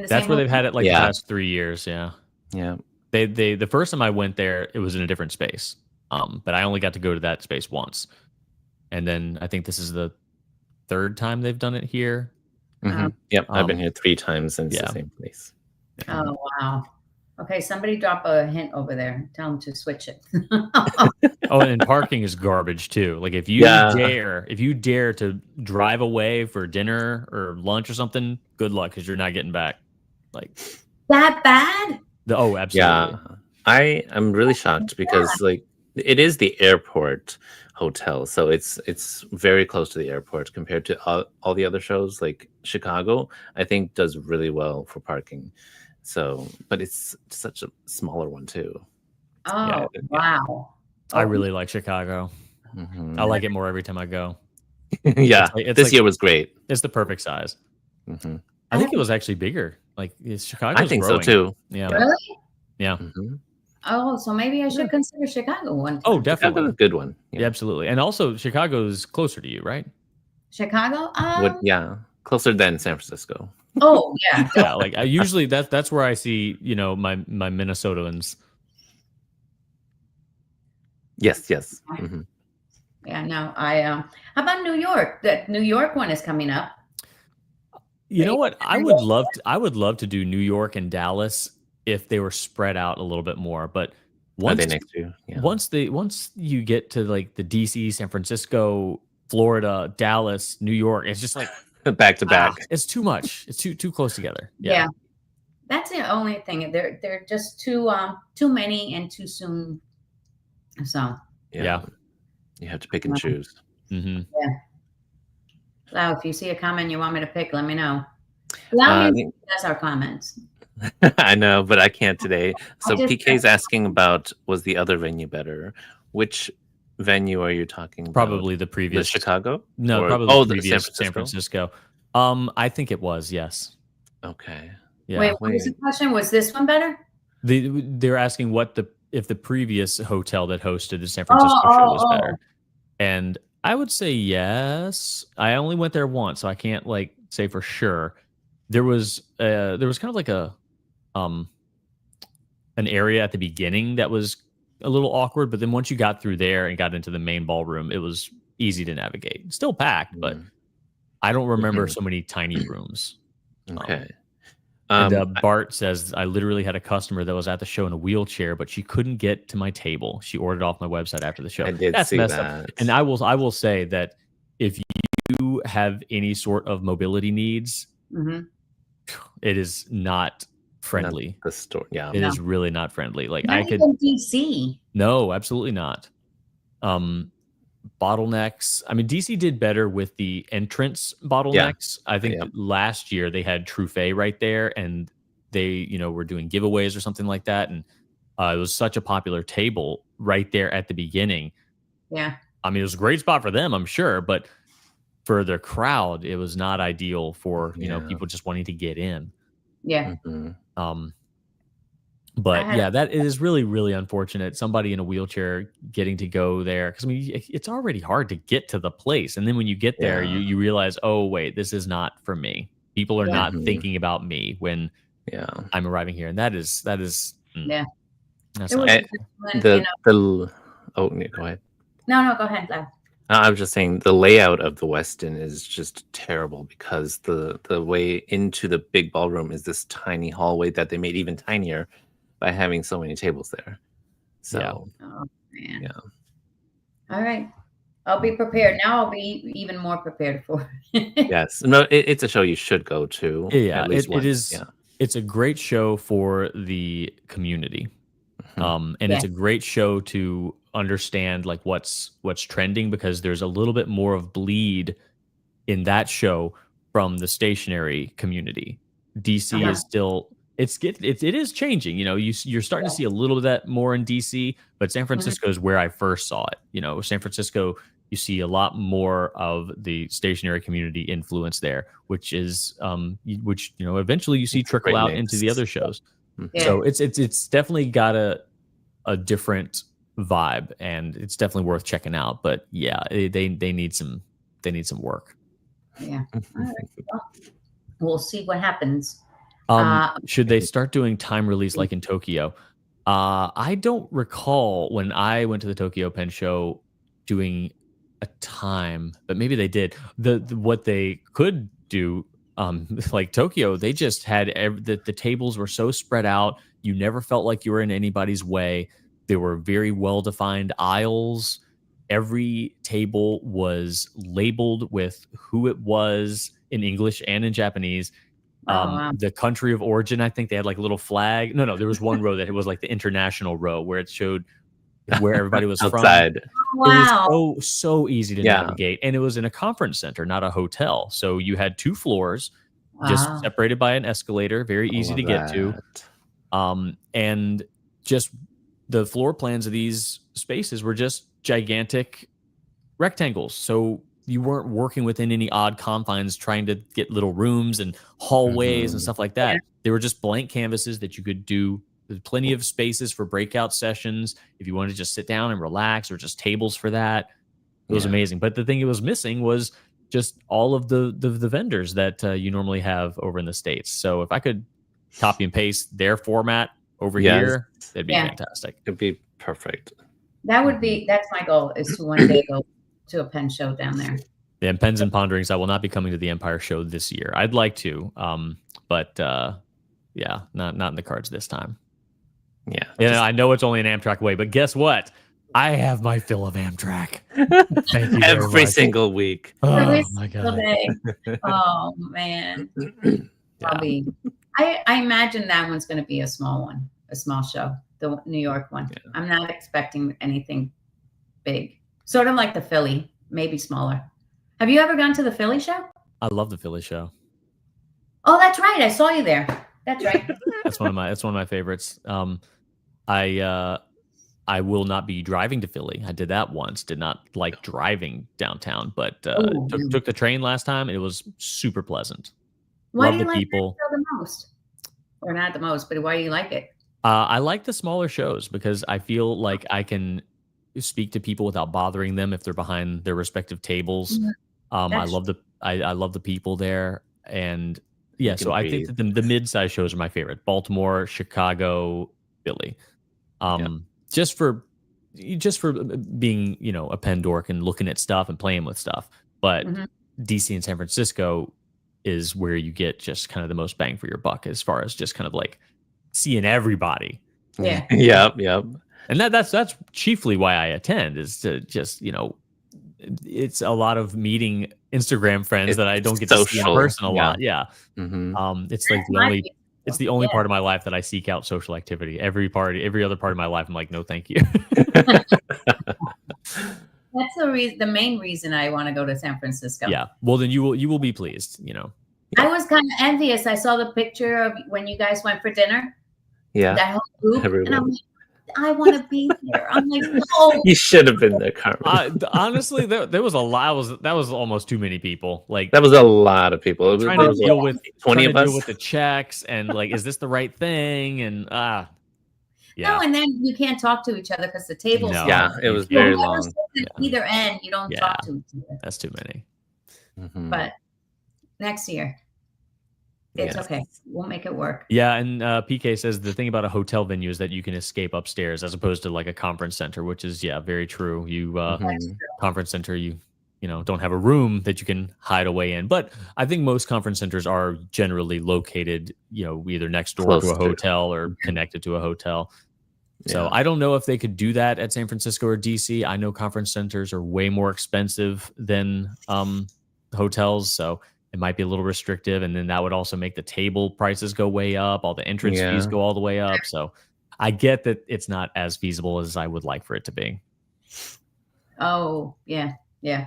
That's where they've had it the past 3 years. Yeah. Yeah. They the first time I went there, it was in a different space. But I only got to go to that space once. And then I think this is the third time they've done it here. Yep. I've been here 3 times and it's the same place. Oh, wow. Okay. Somebody drop a hint over there. Tell them to switch it. Oh, and parking is garbage too. Like if you dare to drive away for dinner or lunch or something, good luck because you're not getting back. Like that bad? Absolutely. Yeah. I'm really shocked because it is the airport hotel, so it's very close to the airport compared to all the other shows. Like Chicago, I think does really well for parking. So, but it's such a smaller one too. Oh, wow. I really like Chicago. I like it more every time I go. This year was great. It's the perfect size. I think it was actually bigger. Like Chicago. I think so too. Yeah. Really? Yeah. Oh, so maybe I should consider Chicago one time. Oh, definitely. Chicago's a good one. Yeah, absolutely. And also Chicago's closer to you, right? Chicago? Closer than San Francisco. Oh yeah. Yeah, like I usually that's where I see, you know, my Minnesotans. Yes. Yeah, no, how about New York? That New York one is coming up. You know what? I would love to do New York and Dallas if they were spread out a little bit more. But Are they once next to you? Yeah. once you get to like the DC, San Francisco, Florida, Dallas, New York, it's just like back to back. It's too much. It's too close together. Yeah. That's the only thing. They're just too many and too soon. So Yeah. You have to pick and choose. Mm-hmm. yeah. Lau, if you see a comment you want me to pick, let me know. Lau does our comments. I know, but I can't today. So PK's asking about, was the other venue better? Which venue are you talking about? Probably the previous. The Chicago? No, probably the previous San Francisco. I think it was, yes. Okay. Yeah. Wait, what was the question? Was this one better? They're asking if the previous hotel that hosted the San Francisco show was better. And I would say yes. I only went there once, so I can't like say for sure. There was kind of like an area at the beginning that was a little awkward, but then once you got through there and got into the main ballroom, it was easy to navigate. Still packed, but I don't remember so many tiny rooms. Okay. And Bart says, I literally had a customer that was at the show in a wheelchair, but she couldn't get to my table. She ordered off my website after the show. I did That's see messed that. up. And I will say that if you have any sort of mobility needs, it is not friendly. Not the store, yeah. It is really not friendly. Like not even DC. No, absolutely not. Bottlenecks. I mean, DC did better with the entrance bottlenecks. I think last year they had Truffet right there, and they, you know, were doing giveaways or something like that, and it was such a popular table right there at the beginning. Yeah. I mean, it was a great spot for them, I'm sure, but for the crowd, it was not ideal for you know people just wanting to get in. Yeah. But yeah, that is really, really unfortunate. Somebody in a wheelchair getting to go there. Because I mean, it's already hard to get to the place. And then when you get there, you realize, oh, wait, this is not for me. People are not thinking about me when I'm arriving here. And that is that's not go ahead. No, go ahead, Lau. I was just saying the layout of the Westin is just terrible because the way into the big ballroom is this tiny hallway that they made even tinier by having so many tables there. So, yeah. All right. I'll be prepared. Now I'll be even more prepared for it. Yes. No, it's a show you should go to. Yeah, at least it is. Yeah. It's a great show for the community. And it's a great show to understand like what's trending, because there's a little bit more of bleed in that show from the stationary community. DC is still it is changing. You know, you're starting to see a little bit of that more in DC, but San Francisco is where I first saw it. You know, San Francisco, you see a lot more of the stationary community influence there, which is which, you know, eventually you see trickle out into the other shows. So it's definitely got a different vibe, and it's definitely worth checking out. But yeah, they need some work. Yeah. All right. Well, we'll see what happens. Should they start doing time release like in Tokyo? I don't recall when I went to the Tokyo Pen show doing a time, but maybe they did. What they could do, like Tokyo, they just had the tables were so spread out. You never felt like you were in anybody's way. There were very well-defined aisles. Every table was labeled with who it was in English and in Japanese. The country of origin, I think they had like a little flag. No, there was one row that it was like the international row where it showed where everybody was outside. From. Wow. It was so easy to navigate. And it was in a conference center, not a hotel. So you had 2 floors just separated by an escalator, very easy to get to. And just the floor plans of these spaces were just gigantic rectangles. So you weren't working within any odd confines trying to get little rooms and hallways and stuff like that. Yeah. They were just blank canvases that you could do. There's plenty of spaces for breakout sessions if you wanted to just sit down and relax, or just tables for that. It was amazing. But the thing it was missing was just all of the vendors that you normally have over in the States. So if I could copy and paste their format over here, that'd be fantastic. It'd be perfect. That would be, that's my goal, is to one day go to a pen show down there. Yeah, and Pens and Ponderings, I will not be coming to the Empire show this year. I'd like to, but yeah, not in the cards this time. Yeah. Yeah, I know it's only an Amtrak away, but guess what? I have my fill of Amtrak. Thank you every single week. Oh my God. Oh man. I imagine that one's going to be a small one, a small show, the New York one. Yeah. I'm not expecting anything big. Sort of like the Philly, maybe smaller. Have you ever gone to the Philly show? I love the Philly show. Oh, that's right. I saw you there. That's right. That's one of my favorites. I will not be driving to Philly. I did that once. Did not like driving downtown, but took the train last time. It was super pleasant. Why love do you the like people. that show the most? Or not the most, but why do you like it? I like the smaller shows because I feel like I can speak to people without bothering them if they're behind their respective tables. I love the people there, and yeah. So I think that the mid-sized shows are my favorite. Baltimore, Chicago, Philly. Just for being, a pen dork and looking at stuff and playing with stuff. But DC and San Francisco is where you get just kind of the most bang for your buck as far as just kind of like seeing everybody. Yeah. Yep. And that's chiefly why I attend, is to just, it's a lot of meeting Instagram friends that I don't get to see in person a lot. Yeah. It's like it's the only part of my life that I seek out social activity. Every other part of my life, I'm like, no, thank you. That's the main reason I want to go to San Francisco. Yeah. Well, then you will be pleased, I was kind of envious. I saw the picture of when you guys went for dinner. Yeah. That whole group. And I'm like, I want to be there. I'm like, no. You should have been there, Carmen. Honestly, there was a lot. That was almost too many people. Like, that was a lot of people. Trying to deal with 20 of us. Deal with the checks and like, is this the right thing? And yeah. No, and then you can't talk to each other because the tables. No. Yeah, it was very long. Either end, you don't talk to each other. That's too many. But next year, it's okay. We'll make it work. Yeah, and PK says the thing about a hotel venue is that you can escape upstairs as opposed to like a conference center, which is very true. You conference center, you don't have a room that you can hide away in. But I think most conference centers are generally located, either next door to a hotel or connected to a hotel. So I don't know if they could do that at San Francisco or DC. I know conference centers are way more expensive than hotels, so it might be a little restrictive, and then that would also make the table prices go way up. All the entrance fees go all the way up. So I get that it's not as feasible as I would like for it to be. Oh, yeah. Yeah,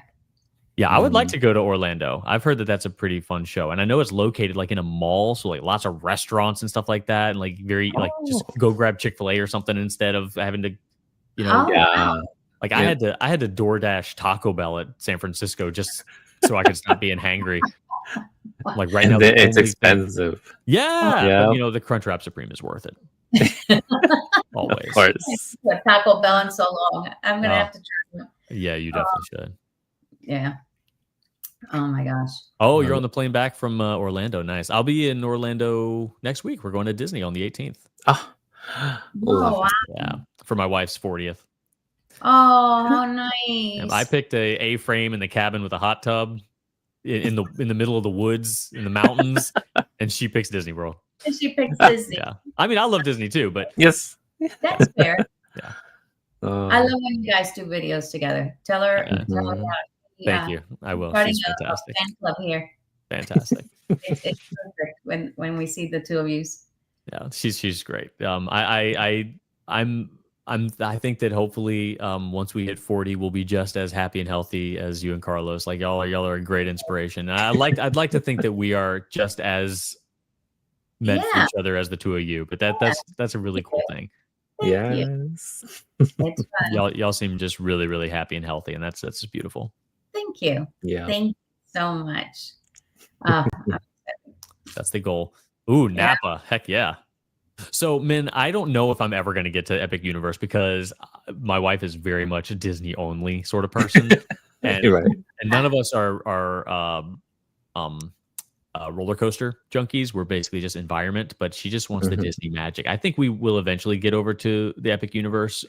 I would like to go to Orlando. I've heard that that's a pretty fun show, and I know it's located like in a mall, so like lots of restaurants and stuff like that, and like just go grab Chick-fil-A or something instead of having to, like I had to DoorDash Taco Bell at San Francisco just so I could stop being hangry. Like right now, it's expensive. Yeah. But, the Crunchwrap Supreme is worth it. Always. Of course. Taco Bell in so long. I'm gonna have to try it. Yeah, you definitely should. Yeah. Oh my gosh. Oh, you're on the plane back from Orlando. Nice. I'll be in Orlando next week. We're going to Disney on the 18th. Oh, wow. Yeah, for my wife's 40th. Oh, how nice. I picked a frame in the cabin with a hot tub in the middle of the woods in the mountains, and she picks Disney World. And she picks Disney. Yeah, I mean, I love Disney too, but yes, that's fair. Yeah, I love when you guys do videos together. Tell her. Thank you. I will. She's fantastic. Fan club here. Fantastic. It's perfect when we see the two of you. Yeah, she's great. I think that hopefully once we hit 40, we'll be just as happy and healthy as you and Carlos. Like y'all are a great inspiration. And I'd like to think that we are just as meant for each other as the two of you. But that's a really cool thing. Yes. It's fun. Y'all seem just really, really happy and healthy, and that's just beautiful. Thank you. Yeah. Thank you so much. That's the goal. Ooh, Napa. Heck yeah. So, Min, I don't know if I'm ever going to get to Epic Universe because my wife is very much a Disney only sort of person. and You're right. and none of us are roller coaster junkies. We're basically just environment, but she just wants the Disney magic. I think we will eventually get over to the Epic Universe.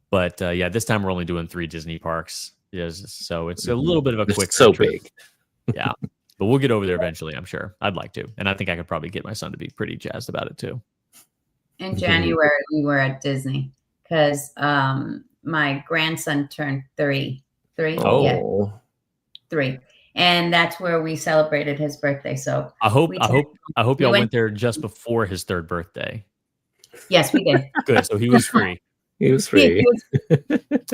But yeah, this time we're only doing 3 Disney parks. Yes, so it's a little bit of a quick so trip. big. Yeah. But we'll get over there eventually, I'm sure. I'd like to. And I think I could probably get my son to be pretty jazzed about it too. In January, we were at Disney because my grandson turned 3. 3? Oh. Yeah. 3. And that's where we celebrated his birthday. So I hope y'all went there just before his 3rd birthday. Yes, we did. Good. So he was free. He was free.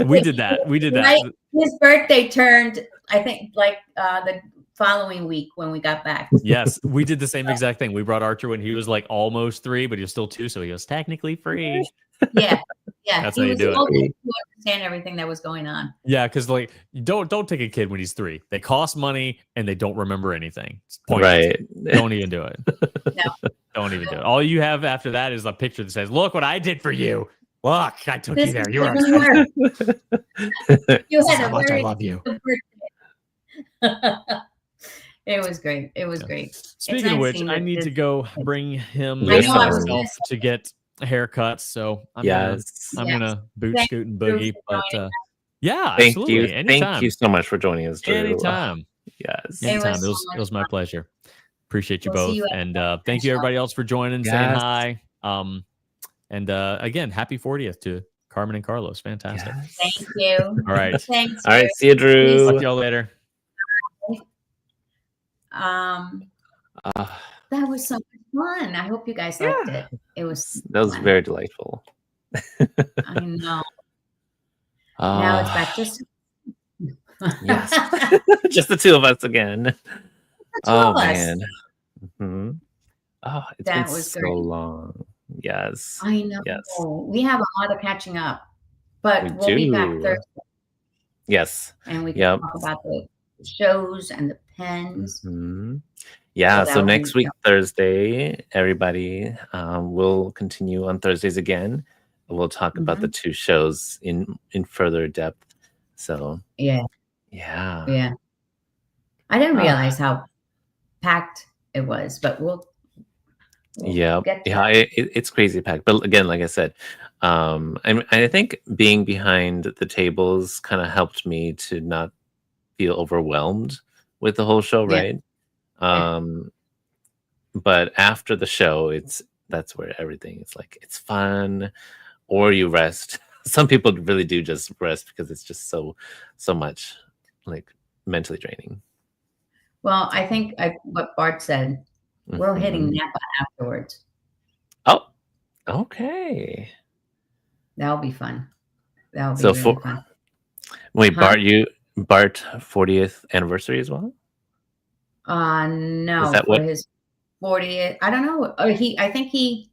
We did that. Right? His birthday turned, I think, like the following week when we got back. Yes, we did the same exact thing. We brought Archer when he was like almost 3, but he was still 2, so he was technically free. Yeah. That's how you do it. To understand everything that was going on. Yeah, because like don't take a kid when he's 3. They cost money and they don't remember anything. It's pointless. Right. Don't even do it. No. Don't even do it. All you have after that is a picture that says, "Look what I did for you. Look, I took you there. You were." You had a much I very love you. It was great. It was great. Speaking of which, I need to go bring him myself to get haircuts. So I'm gonna boot scoot and boogie. But yeah, thank absolutely. you. Anytime. Thank you so much for joining us, Drew. Anytime. Yes. Anytime. It was my pleasure. Appreciate you both. And thank you everybody else for joining, saying hi. And again, happy 40th to Carmen and Carlos. Fantastic. Yes. Thank you. All right. Thanks. All right. See you, Drew. Talk to y'all later. That was so much fun. I hope you guys liked it. That was very delightful. I know. Now it's back just yes. Just the 2 of us again. Man. Mm-hmm. Oh, it's been so long. Yes. I know. Yes. We have a lot of catching up, but we'll be back Thursday. Yes. And we can talk about the shows and the pens. Yeah. So next week, Thursday, everybody, will continue on Thursdays again. We'll talk about the 2 shows in further depth. So yeah. I didn't realize how packed it was, but we'll it's crazy packed. But again, like I said, I think being behind the tables kind of helped me to not feel overwhelmed with the whole show, right? But after the show, that's where everything is like, it's fun, or you rest. Some people really do just rest because it's just so much like mentally draining. Well, I think what Bart said, we're hitting Napa afterwards. Oh, okay. That'll be fun. That'll be really fun. Wait, Bart 40th anniversary as well? No. Is that what his 40th? I don't know. I think he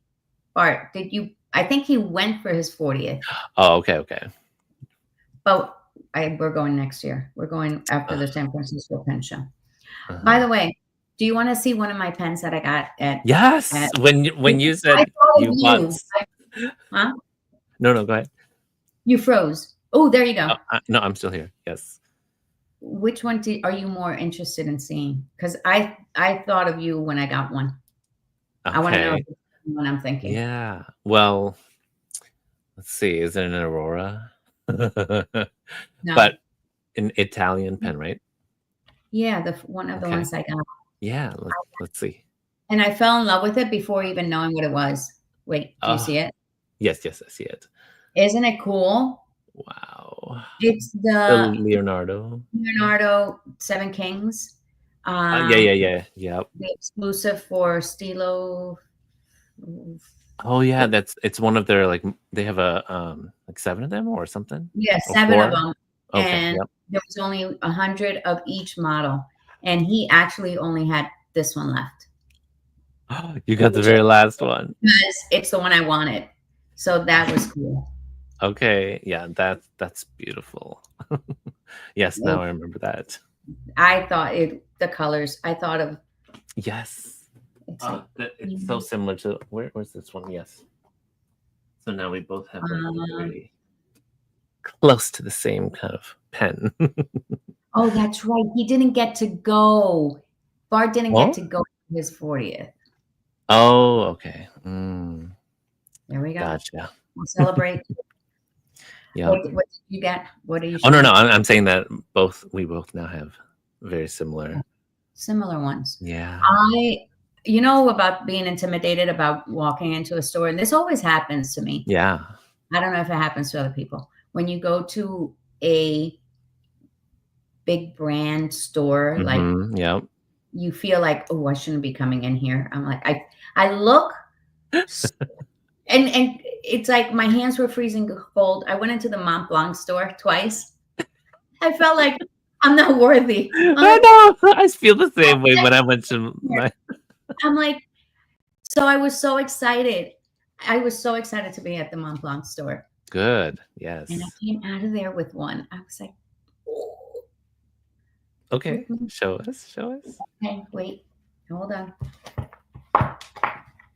went for his 40th. Oh, okay. But we're going next year. We're going after the San Francisco Pen Show. By the way, do you want to see one of my pens that I got at? Yes. When you said you bought. Huh? No, go ahead. You froze. Oh, there you go. No, I'm still here. Yes. Which one are you more interested in seeing? Because I thought of you when I got one. Okay. I want to know what I'm thinking. Yeah. Well, let's see. Is it an Aurora? No. But an Italian pen, right? Yeah, one of the ones I got. Yeah, let's see. And I fell in love with it before even knowing what it was. Wait, do you see it? Yes, I see it. Isn't it cool? Wow. It's the Leonardo 7 Kings. Yeah. Yep. The exclusive for Stilo. Oh yeah, it's one of their, like, they have a like 7 of them or something. Yeah, 7 of them. Okay, and there was only 100 of each model, and he actually only had this one left. You got the very last one. Because it's the one I wanted, so that was cool. Okay, yeah, that's beautiful. Yes, now I remember that. I thought the colors. I thought of yes. It's so similar to where's this one? Yes. So now we both have them. close to the same kind of pen. Oh, that's right. He didn't get to go. Bart didn't get Oh? to go to his 40th. Oh, okay. There we go. Gotcha. We'll celebrate. Yeah. What did you get? What are you Oh, no, showing? I'm saying that we both now have very similar ones. Yeah. You know about being intimidated about walking into a store, and this always happens to me. Yeah. I don't know if it happens to other people. When you go to a big brand store, like Yep. you feel like, oh, I shouldn't be coming in here. I'm like, I look, and it's like my hands were freezing cold. I went into the Mont Blanc store twice. I felt like I'm not worthy. I know. I feel the same way when I went to my. I'm like, so I was so excited. I was so excited to be at the Mont Blanc store. Good. Yes. And I came out of there with one. I was like, oh. Okay. Show us. Okay, wait. Hold on.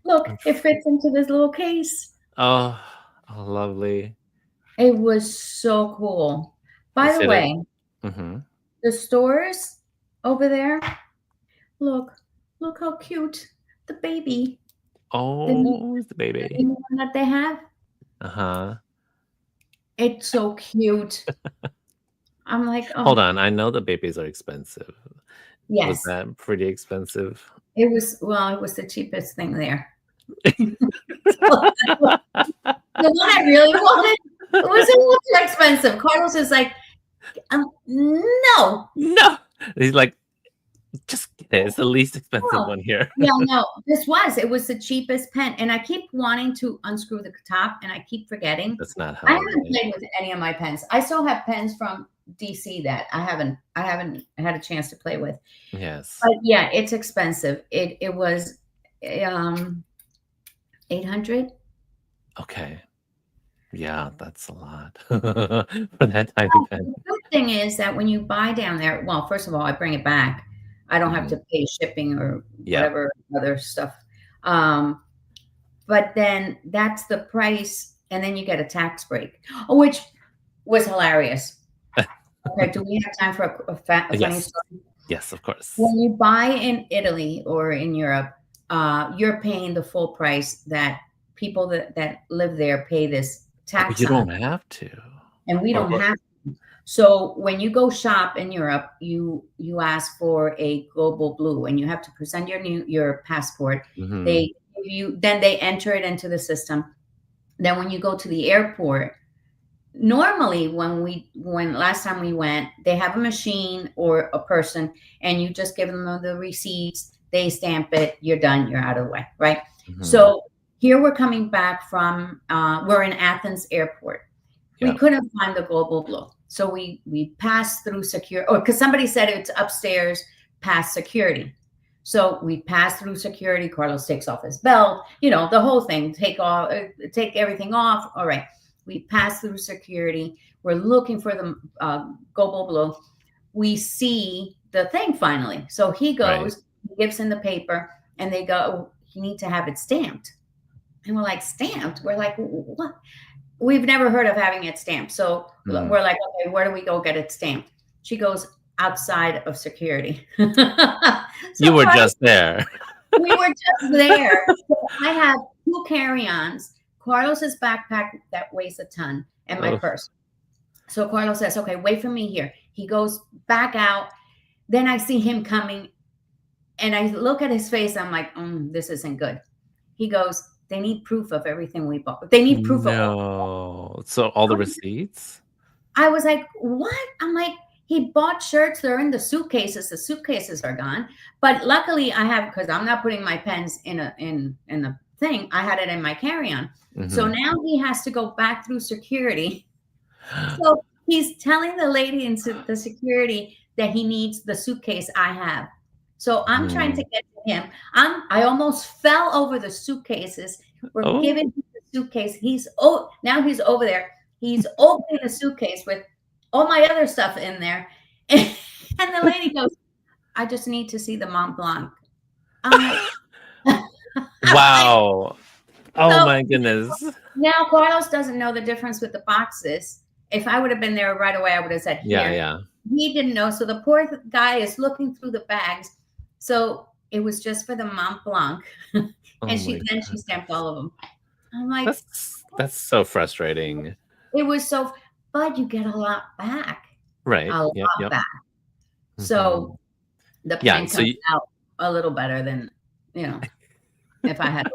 Look, it fits into this little case. Oh, lovely. It was so cool. By the way, the stores over there, look how cute the baby. Oh, the baby. The new one that they have. It's so cute. I'm like, oh. Hold on. I know the babies are expensive. Yes. Was that pretty expensive? It was the cheapest thing there. The one I really wanted, it was a little too expensive. Carlos is like, no. He's like, just get it. It's the least expensive one here. Yeah, no, it was the cheapest pen. And I keep wanting to unscrew the top and I keep forgetting. That's not how I haven't played with any of my pens. I still have pens from DC that I haven't had a chance to play with. Yes. But yeah, it's expensive. It was 800. Okay. Yeah, that's a lot for that tiny pen. The good thing is that when you buy down there, well, first of all, I bring it back. I don't have to pay shipping or whatever other stuff. But then that's the price, and then you get a tax break, which was hilarious. Okay, do we have time for a funny story? Yes, of course. When you buy in Italy or in Europe, you're paying the full price that people that live there pay this tax. But you don't have to. And we don't have to. So when you go shop in Europe, you ask for a global blue and you have to present your passport. They give you, then they enter it into the system. Then when you go to the airport, normally when last time we went, they have a machine or a person and you just give them the receipts, they stamp it, you're done, you're out of the way, right? So here we're coming back from we're in Athens airport. We couldn't find the global blue, so we passed through security, or because somebody said it's upstairs past security. So we passed through security. Carlos takes off his belt, the whole thing, take everything off. All right. We pass through security. We're looking for the global blue. We see the thing finally. So he goes, he gives in the paper, and they go, you need to have it stamped. And we're like, stamped? We're like, what? We've never heard of having it stamped. So we're like, okay, where do we go get it stamped? She goes, outside of security. You were just there. We were just there. So I have 2 carry-ons. Carlos's backpack that weighs a ton and my purse. So Carlos says, okay, wait for me here. He goes back out. Then I see him coming and I look at his face. I'm like, this isn't good. He goes, they need proof of everything we bought. They need proof of all. So all the receipts? I was like, what? I'm like, he bought shirts. They're in the suitcases. The suitcases are gone. But luckily I have, because I'm not putting my pens in the thing. I had it in my carry-on. So now he has to go back through security. So he's telling the lady in the security that he needs the suitcase I have. So I'm trying to get to him. I almost fell over the suitcases. We're giving him the suitcase. Now he's over there. He's opening the suitcase with all my other stuff in there. And the lady goes, I just need to see the Mont Blanc. I'm like, wow. Oh my goodness. Now Carlos doesn't know the difference with the boxes. if I would have been there right away, I would have said, here. Yeah. He didn't know. So the poor guy is looking through the bags. So it was just for the Mont Blanc. And she stamped all of them. I'm like, that's so frustrating. It was so, but you get a lot back. Right. A lot back. So the pen comes out a little better than, if I had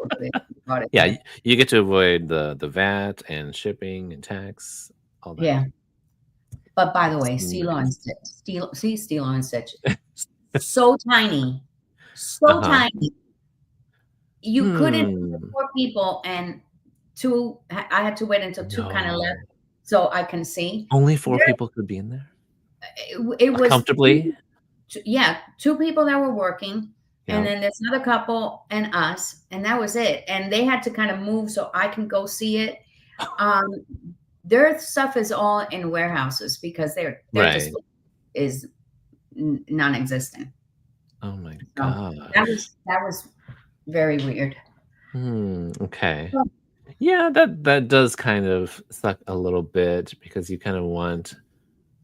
bought it. Yeah, you get to avoid the VAT and shipping and tax, all that. Yeah. But by the way, Stilo and Stitch, so tiny, tiny. You couldn't put 4 people, and 2. I had to wait until 2 kind of left, so I can see. Only 4 people could be in there. It was comfortably. 2 people that were working, and then there's another couple and us, and that was it. And they had to kind of move so I can go see it. Their stuff is all in warehouses because their display is non-existent. Oh my god, that was very weird. Okay, yeah, that does kind of suck a little bit because you kind of want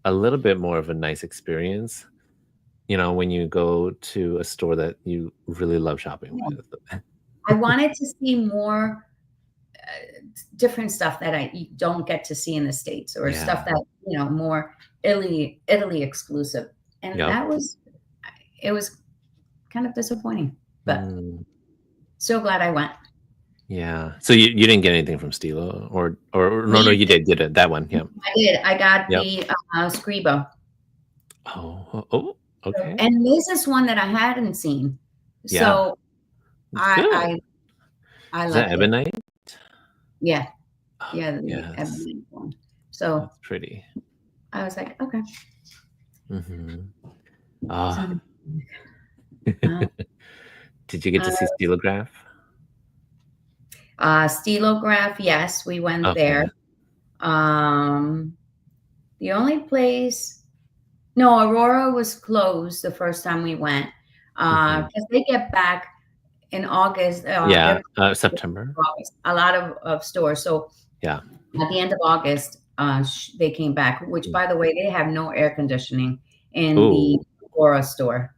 a little bit more of a nice experience, when you go to a store that you really love shopping with. I wanted to see more different stuff that I don't get to see in the States, or stuff that more Italy exclusive, and it was kind of disappointing, but so glad I went. Yeah. So you didn't get anything from Stilo, or no, you did get it, that one. Yeah, I did. I got the Scribo. Oh, okay. And this is one that I hadn't seen, so I love that Ebonite. Yeah. Yeah, the Ebonite one. So that's pretty. I was like, okay. Did you get to see Stilograph? Stilograph, yes, we went there. The only place, no, Aurora was closed the first time we went, because they get back in August. September. August, a lot of stores. So at the end of August, they came back. Which, by the way, they have no air conditioning in the Aurora store.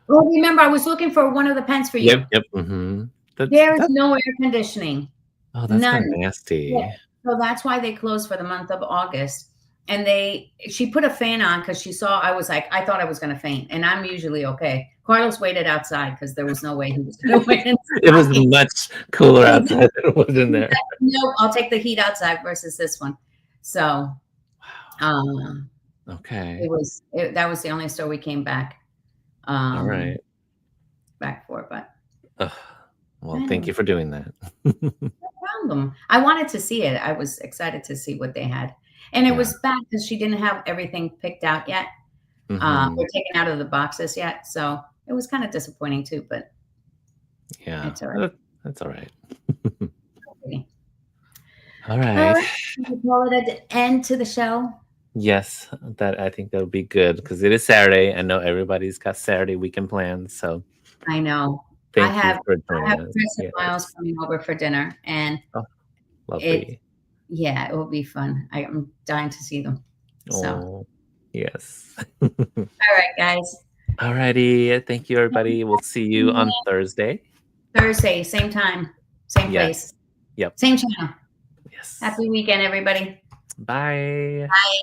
Well, remember, I was looking for one of the pens for you. Yep. There is no air conditioning. Oh, that's kind of nasty. Yeah. So that's why they closed for the month of August. And she put a fan on because she saw, I thought I was going to faint. And I'm usually okay. Carlos waited outside because there was no way he was going to wait inside. It was much cooler outside than it was in there. No, I'll take the heat outside versus this one. So, okay. That was the only store we came back. All right. Back for, but. Well, thank you for doing that. No problem. I wanted to see it. I was excited to see what they had. And it was bad because she didn't have everything picked out yet. Or taken out of the boxes yet. So it was kind of disappointing too, but it's all right. That's all right. Okay. All right. We'll call it an end to the show. Yes, I think that would be good because it is Saturday. I know everybody's got Saturday weekend plans, so I know. Thank you for joining us. Chris and Miles coming over for dinner, and lovely. It will be fun. I'm dying to see them. So. Yes. All right, guys. All righty. Thank you, everybody. We'll see you on Thursday. Thursday, same time, same place. Yep. Same channel. Yes. Happy weekend, everybody. Bye. Bye.